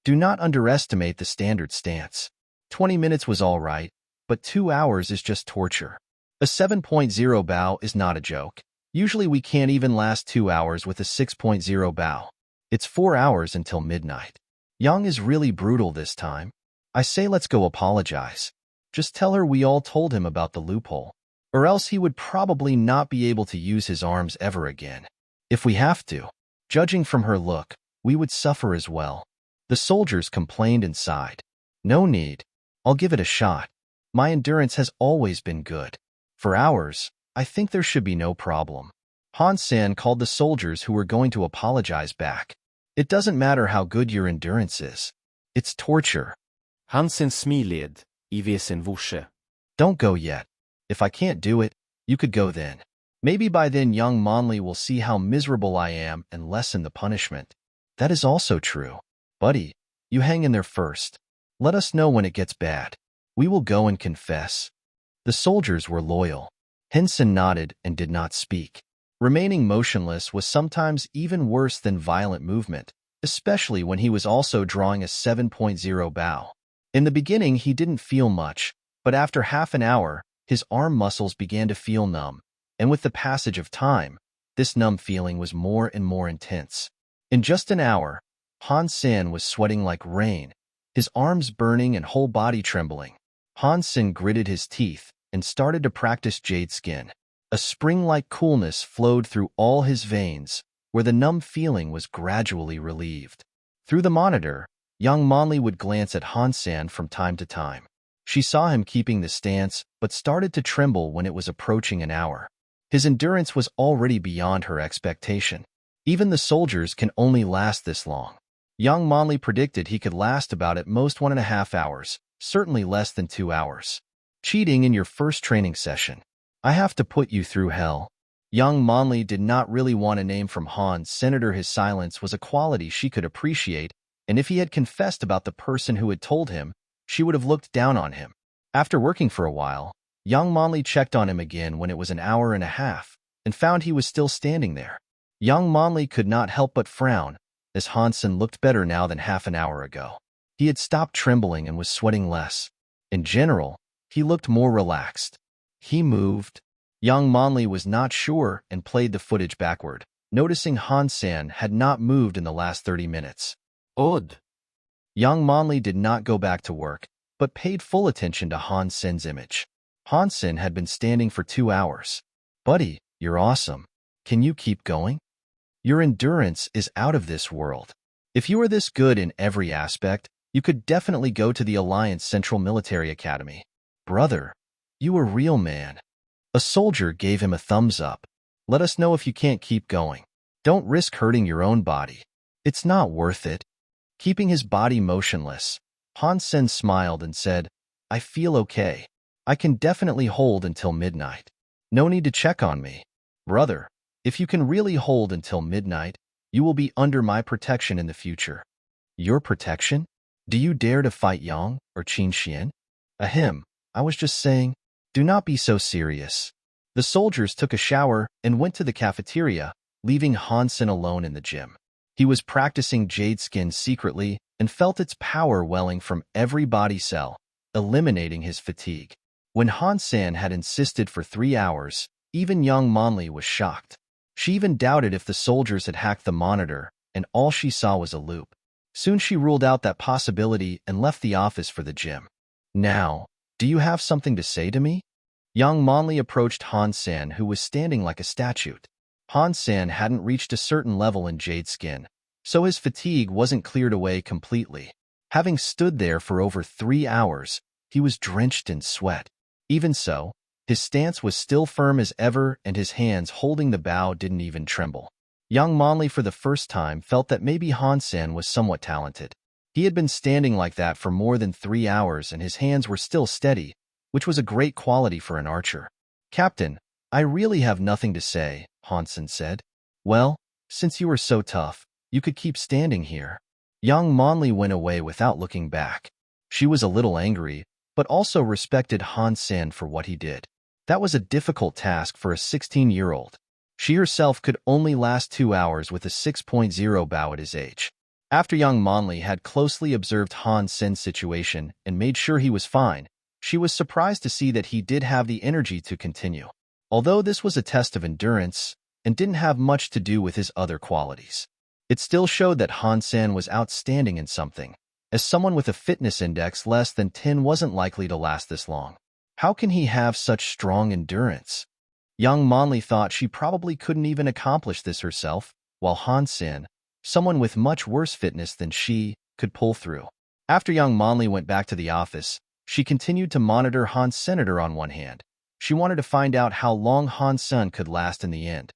S1: Do not underestimate the standard stance. 20 minutes was all right, but 2 hours is just torture. A 7.0 bow is not a joke. Usually we can't even last 2 hours with a 6.0 bow. It's 4 hours until midnight. Young is really brutal this time. I say let's go apologize. Just tell her we all told him about the loophole, or else he would probably not be able to use his arms ever again. If we have to, judging from her look, we would suffer as well. The soldiers complained and sighed. No need. I'll give it a shot. My endurance has always been good. For hours, I think there should be no problem. Han Sen called the soldiers who were going to apologize back. It doesn't matter how good your endurance is. It's torture.
S2: Han Sen smiled, I sin vorse.
S1: Don't go yet. If I can't do it, you could go then. Maybe by then young Manli will see how miserable I am and lessen the punishment. That is also true. Buddy, you hang in there first. Let us know when it gets bad. We will go and confess. The soldiers were loyal. Han Sen nodded and did not speak. Remaining motionless was sometimes even worse than violent movement, especially when he was also drawing a 7.0 bow. In the beginning, he didn't feel much, but after half an hour, his arm muscles began to feel numb, and with the passage of time, this numb feeling was more and more intense. In just an hour, Han Sen was sweating like rain, his arms burning and whole body trembling. Han Sen gritted his teeth and started to practice jade skin. A spring-like coolness flowed through all his veins, where the numb feeling was gradually relieved. Through the monitor, young Manli would glance at Han Sen from time to time. She saw him keeping the stance, but started to tremble when it was approaching an hour. His endurance was already beyond her expectation. Even the soldiers can only last this long. Young Monley predicted he could last about at most 1.5 hours, certainly less than 2 hours. Cheating in your first training session. I have to put you through hell. Young Monley did not really want a name from Han Sen. His silence was a quality she could appreciate, and if he had confessed about the person who had told him, she would have looked down on him. After working for a while, young Monley checked on him again when it was 1.5 hours, and found he was still standing there. Young Monley could not help but frown, as Han Sen looked better now than half an hour ago. He had stopped trembling and was sweating less. In general, he looked more relaxed. He moved. Young Monley was not sure and played the footage backward, noticing Han Sen had not moved in the last 30 minutes.
S2: Odd.
S1: Young Monley did not go back to work, but paid full attention to Han Sen's image. Han Sen had been standing for 2 hours. Buddy, you're awesome. Can you keep going? Your endurance is out of this world. If you are this good in every aspect, you could definitely go to the Alliance Central Military Academy. Brother, you a real man. A soldier gave him a thumbs up. Let us know if you can't keep going. Don't risk hurting your own body. It's not worth it. Keeping his body motionless, Han Sen smiled and said, I feel okay. I can definitely hold until midnight. No need to check on me. Brother, if you can really hold until midnight, you will be under my protection in the future. Your protection? Do you dare to fight Yang or Qin Xian? Ahem, I was just saying, do not be so serious. The soldiers took a shower and went to the cafeteria, leaving Han Sen alone in the gym. He was practicing jade skin secretly and felt its power welling from every body cell, eliminating his fatigue. When Han Sen had insisted for 3 hours, even young Monley was shocked. She even doubted if the soldiers had hacked the monitor, and all she saw was a loop. Soon she ruled out that possibility and left the office for the gym. Now, do you have something to say to me? Young Monley approached Han Sen, who was standing like a statue. Han Sen hadn't reached a certain level in jade skin, so his fatigue wasn't cleared away completely. Having stood there for over 3 hours, he was drenched in sweat. Even so, his stance was still firm as ever, and his hands holding the bow didn't even tremble. Young Monley for the first time felt that maybe Han Sen was somewhat talented. He had been standing like that for more than 3 hours and his hands were still steady, which was a great quality for an archer. Captain, I really have nothing to say, Han Sen said. Well, since you are so tough, you could keep standing here. Young Monley went away without looking back. She was a little angry, but also respected Han Sen for what he did. That was a difficult task for a 16-year-old. She herself could only last 2 hours with a 6.0 bow at his age. After young Monley had closely observed Han Sen's situation and made sure he was fine, she was surprised to see that he did have the energy to continue. Although this was a test of endurance and didn't have much to do with his other qualities, it still showed that Han Sen was outstanding in something, as someone with a fitness index less than 10 wasn't likely to last this long. How can he have such strong endurance? Young Monley thought she probably couldn't even accomplish this herself, while Han Sen, someone with much worse fitness than she, could pull through. After young Monley went back to the office, she continued to monitor Han Sen. On one hand, she wanted to find out how long Han Sen could last in the end.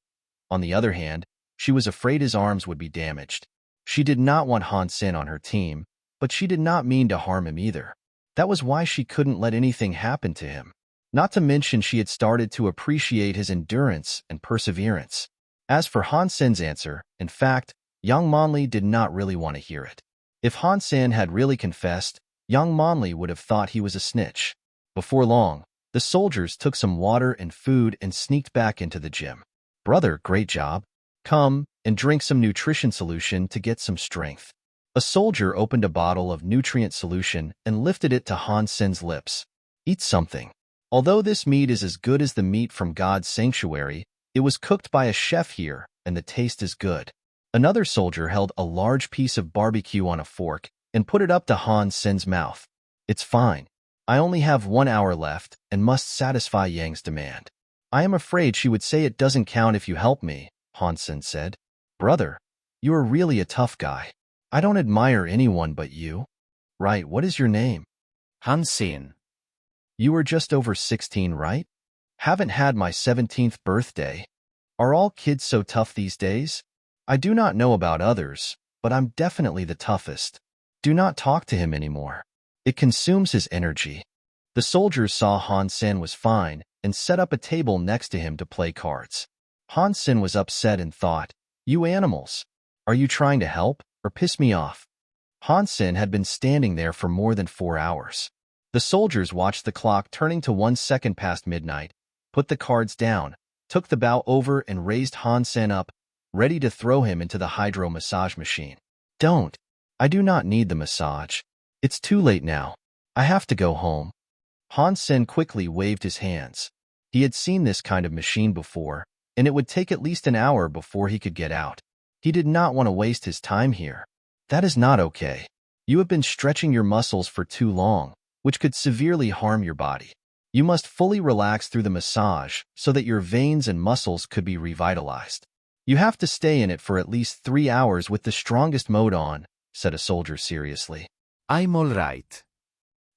S1: On the other hand, she was afraid his arms would be damaged. She did not want Han Sen on her team, but she did not mean to harm him either. That was why she couldn't let anything happen to him. Not to mention she had started to appreciate his endurance and perseverance. As for Han Sen's answer, in fact, young Monley did not really want to hear it. If Han Sen had really confessed, young Monley would have thought he was a snitch. Before long, the soldiers took some water and food and sneaked back into the gym. Brother, great job. Come and drink some nutrition solution to get some strength. A soldier opened a bottle of nutrient solution and lifted it to Han Sen's lips. Eat something. Although this meat is as good as the meat from God's sanctuary, it was cooked by a chef here, and the taste is good. Another soldier held a large piece of barbecue on a fork and put it up to Han Sen's mouth. It's fine. I only have 1 hour left and must satisfy Yang's demand. I am afraid she would say it doesn't count if you help me, Han Sen said. Brother, you are really a tough guy. I don't admire anyone but you. Right, what is your name?
S2: Han Sen.
S1: You are just over 16, right? Haven't had my 17th birthday. Are all kids so tough these days? I do not know about others, but I'm definitely the toughest. Do not talk to him anymore. It consumes his energy. The soldiers saw Han Sen was fine and set up a table next to him to play cards. Han Sen was upset and thought, "You animals, are you trying to help or piss me off?" Han Sen had been standing there for more than 4 hours. The soldiers watched the clock turning to 1 second past midnight, put the cards down, took the bow over and raised Han Sen up, ready to throw him into the hydro massage machine. "Don't. I do not need the massage. It's too late now. I have to go home." Han Sen quickly waved his hands. He had seen this kind of machine before, and it would take at least an hour before he could get out. He did not want to waste his time here. "That is not okay. You have been stretching your muscles for too long, which could severely harm your body. You must fully relax through the massage so that your veins and muscles could be revitalized. You have to stay in it for at least 3 hours with the strongest mode on," said a soldier seriously.
S2: I'm all right.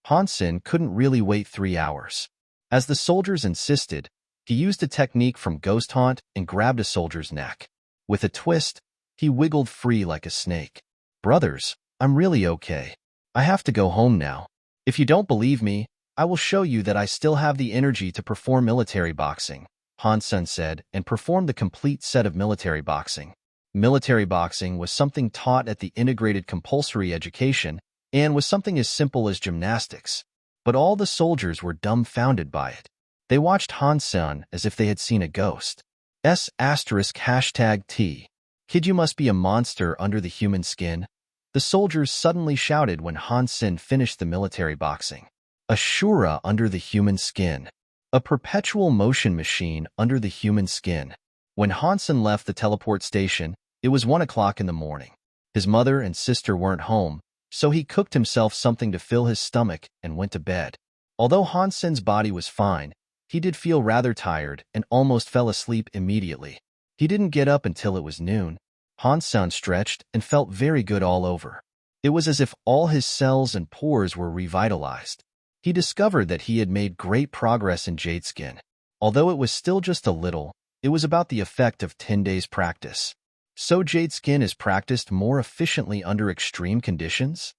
S1: Han Sen couldn't really wait 3 hours. As the soldiers insisted, he used a technique from Ghost Hunt and grabbed a soldier's neck. With a twist, he wiggled free like a snake. "Brothers, I'm really okay. I have to go home now. If you don't believe me, I will show you that I still have the energy to perform military boxing," Han Sen said, and performed the complete set of military boxing. Military boxing was something taught at the integrated compulsory education and was something as simple as gymnastics. But all the soldiers were dumbfounded by it. They watched Han Sen as if they had seen a ghost. *T. "Kid, you must be a monster under the human skin," the soldiers suddenly shouted when Han Sen finished the military boxing. A Shura under the human skin. A perpetual motion machine under the human skin. When Han Sen left the teleport station, it was 1 o'clock in the morning. His mother and sister weren't home, so he cooked himself something to fill his stomach and went to bed. Although Han Sen's body was fine, he did feel rather tired and almost fell asleep immediately. He didn't get up until it was noon. Han Sen stretched and felt very good all over. It was as if all his cells and pores were revitalized. He discovered that he had made great progress in Jade Skin. Although it was still just a little, it was about the effect of 10 days practice. So Jade Skin is practiced more efficiently under extreme conditions?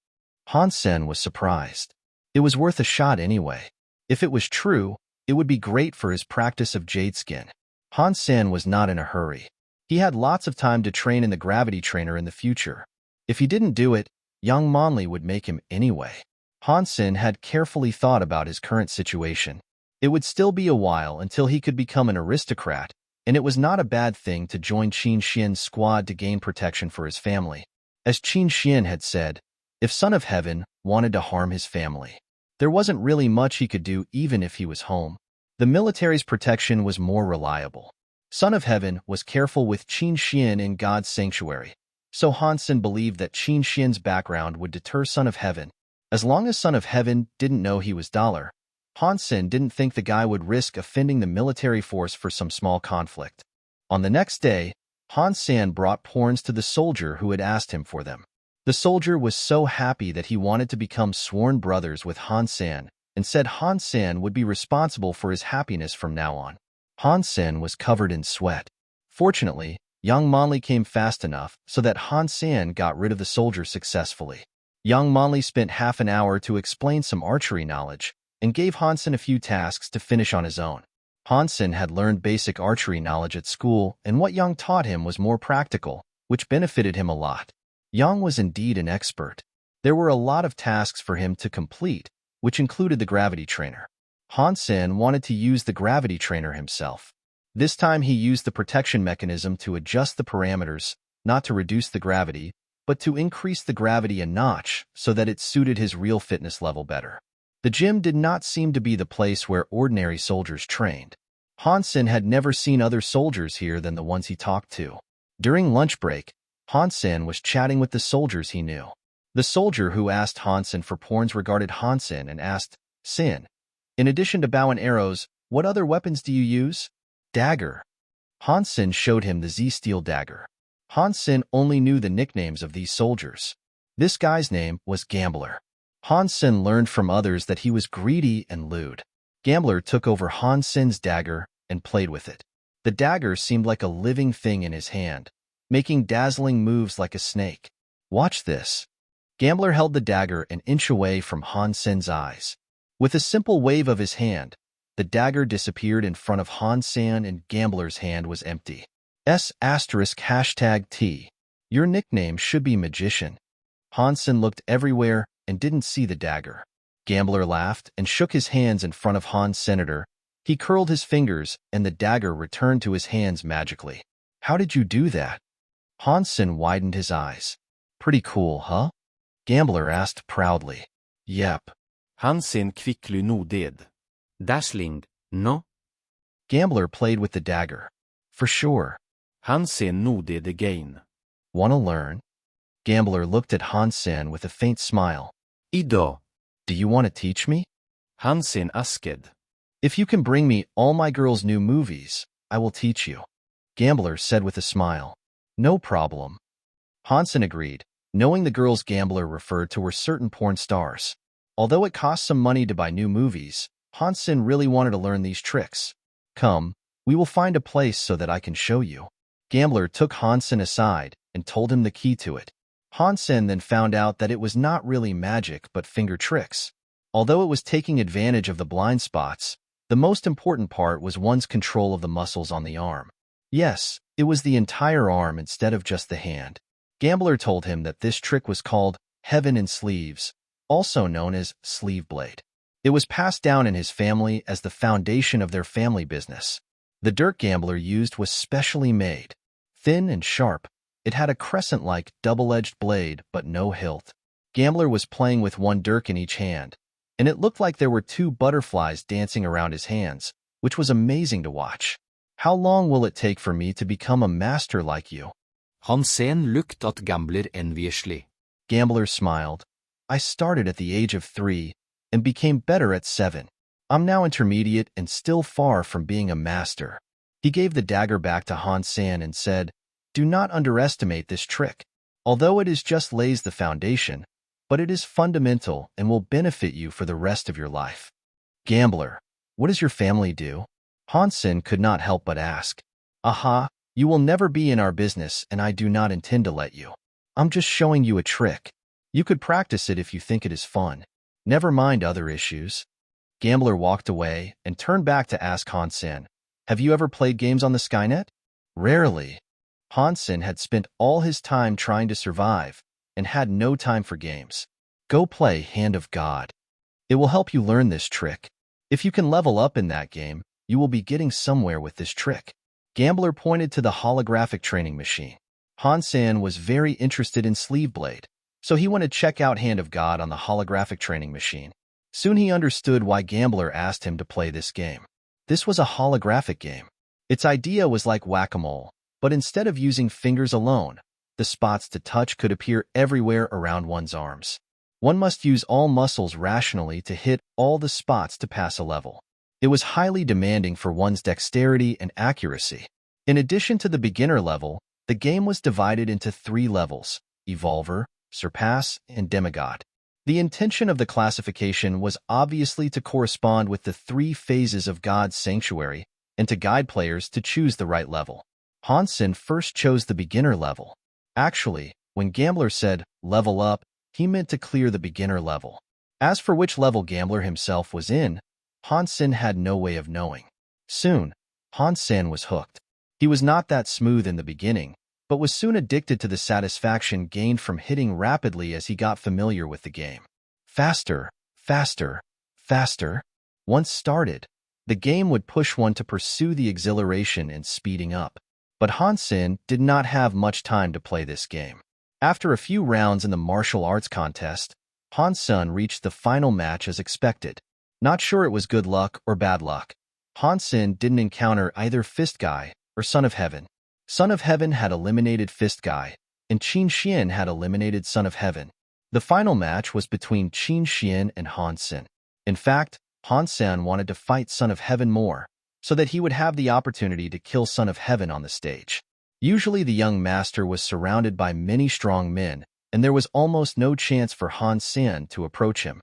S1: Han Sen was surprised. It was worth a shot anyway. If it was true, it would be great for his practice of Jade Skin. Han Sen was not in a hurry. He had lots of time to train in the gravity trainer in the future. If he didn't do it, Young Monli would make him anyway. Han Sen had carefully thought about his current situation. It would still be a while until he could become an aristocrat, and it was not a bad thing to join Qin Xian's squad to gain protection for his family. As Qin Xian had said, if Son of Heaven wanted to harm his family, there wasn't really much he could do even if he was home. The military's protection was more reliable. Son of Heaven was careful with Qin Xian in God's sanctuary, so Han Sen believed that Qin Xian's background would deter Son of Heaven. As long as Son of Heaven didn't know he was Dollar, Han Sen didn't think the guy would risk offending the military force for some small conflict. On the next day, Han Sen brought porns to the soldier who had asked him for them. The soldier was so happy that he wanted to become sworn brothers with Han Sen and said Han Sen would be responsible for his happiness from now on. Han Sen was covered in sweat. Fortunately, Yang Monli came fast enough so that Han Sen got rid of the soldier successfully. Yang Monli spent half an hour to explain some archery knowledge and gave Han Sen a few tasks to finish on his own. Han Sen had learned basic archery knowledge at school, and what Yang taught him was more practical, which benefited him a lot. Yang was indeed an expert. There were a lot of tasks for him to complete, which included the gravity trainer. Han Sen wanted to use the gravity trainer himself. This time he used the protection mechanism to adjust the parameters, not to reduce the gravity, but to increase the gravity a notch so that it suited his real fitness level better. The gym did not seem to be the place where ordinary soldiers trained. Han Sen had never seen other soldiers here than the ones he talked to. During lunch break, Han Sen was chatting with the soldiers he knew. The soldier who asked Han Sen for porns regarded Han Sen and asked, "Sen, in addition to bow and arrows, what other weapons do you use?" "Dagger." Han Sen showed him the Z-Steel dagger. Han Sen only knew the nicknames of these soldiers. This guy's name was Gambler. Han Sen learned from others that he was greedy and lewd. Gambler took over Han Sen's dagger and played with it. The dagger seemed like a living thing in his hand, making dazzling moves like a snake. Watch this. Gambler held the dagger an inch away from Han Sen's eyes. With a simple wave of his hand, the dagger disappeared in front of Han Sen and Gambler's hand was empty. *T. Your nickname should be Magician. Han Sen looked everywhere and didn't see the dagger. Gambler laughed and shook his hands in front of Han's senator. He curled his fingers and the dagger returned to his hands magically. How did you do that? Han Sen widened his eyes. Pretty cool, huh? Gambler asked proudly. Yep.
S2: Han Sen quickly nodded. Dazzling, no?
S1: Gambler played with the dagger. For sure.
S2: Han Sen nodded again.
S1: Wanna learn? Gambler looked at Han Sen with a faint smile.
S2: Idag.
S1: Do you want to teach me?
S2: Han Sen asked.
S1: If you can bring me all my girls' new movies, I will teach you. Gambler said with a smile. No problem. Han Sen agreed, knowing the girls Gambler referred to were certain porn stars. Although it cost some money to buy new movies, Han Sen really wanted to learn these tricks. Come, we will find a place so that I can show you. Gambler took Han Sen aside and told him the key to it. Han Sen then found out that it was not really magic but finger tricks. Although it was taking advantage of the blind spots, the most important part was one's control of the muscles on the arm. Yes, it was the entire arm instead of just the hand. Gambler told him that this trick was called Heaven in Sleeves, also known as sleeve blade. It was passed down in his family as the foundation of their family business. The dirk Gambler used was specially made. Thin and sharp, it had a crescent-like double-edged blade but no hilt. Gambler was playing with one dirk in each hand, and it looked like there were two butterflies dancing around his hands, which was amazing to watch. How long will it take for me to become a master like you?
S2: Han Sen looked at Gambler enviously.
S1: Gambler smiled. I started at the age of 3 and became better at 7. I'm now intermediate and still far from being a master. He gave the dagger back to Han Sen and said, Do not underestimate this trick. Although it is just lays the foundation, but it is fundamental and will benefit you for the rest of your life. Gambler, what does your family do? Han Sen could not help but ask. Aha, you will never be in our business and I do not intend to let you. I'm just showing you a trick. You could practice it if you think it is fun. Never mind other issues. Gambler walked away and turned back to ask Han Sen, Have you ever played games on the Skynet? Rarely. Han Sen had spent all his time trying to survive and had no time for games. Go play Hand of God. It will help you learn this trick. If you can level up in that game, you will be getting somewhere with this trick. Gambler pointed to the holographic training machine. Han Sen was very interested in Sleeve Blade, so he went to check out Hand of God on the holographic training machine. Soon he understood why Gambler asked him to play this game. This was a holographic game. Its idea was like whack-a-mole, but instead of using fingers alone, the spots to touch could appear everywhere around one's arms. One must use all muscles rationally to hit all the spots to pass a level. It was highly demanding for one's dexterity and accuracy. In addition to the beginner level, the game was divided into 3 levels: Evolver, Surpass, and Demigod. The intention of the classification was obviously to correspond with the 3 phases of God's sanctuary and to guide players to choose the right level. Han Sen first chose the beginner level. Actually, when Gambler said, level up, he meant to clear the beginner level. As for which level Gambler himself was in, Han Sen had no way of knowing. Soon, Han Sen was hooked. He was not that smooth in the beginning, but was soon addicted to the satisfaction gained from hitting rapidly as he got familiar with the game. Faster, faster, faster. Once started, the game would push one to pursue the exhilaration and speeding up. But Han Sen did not have much time to play this game. After a few rounds in the martial arts contest, Han Sen reached the final match as expected. Not sure it was good luck or bad luck. Han Sen didn't encounter either Fist Guy or Son of Heaven. Son of Heaven had eliminated Fist Guy, and Qin Xian had eliminated Son of Heaven. The final match was between Qin Xian and Han Sen. In fact, Han Sen wanted to fight Son of Heaven more, so that he would have the opportunity to kill Son of Heaven on the stage. Usually the young master was surrounded by many strong men, and there was almost no chance for Han Sen to approach him.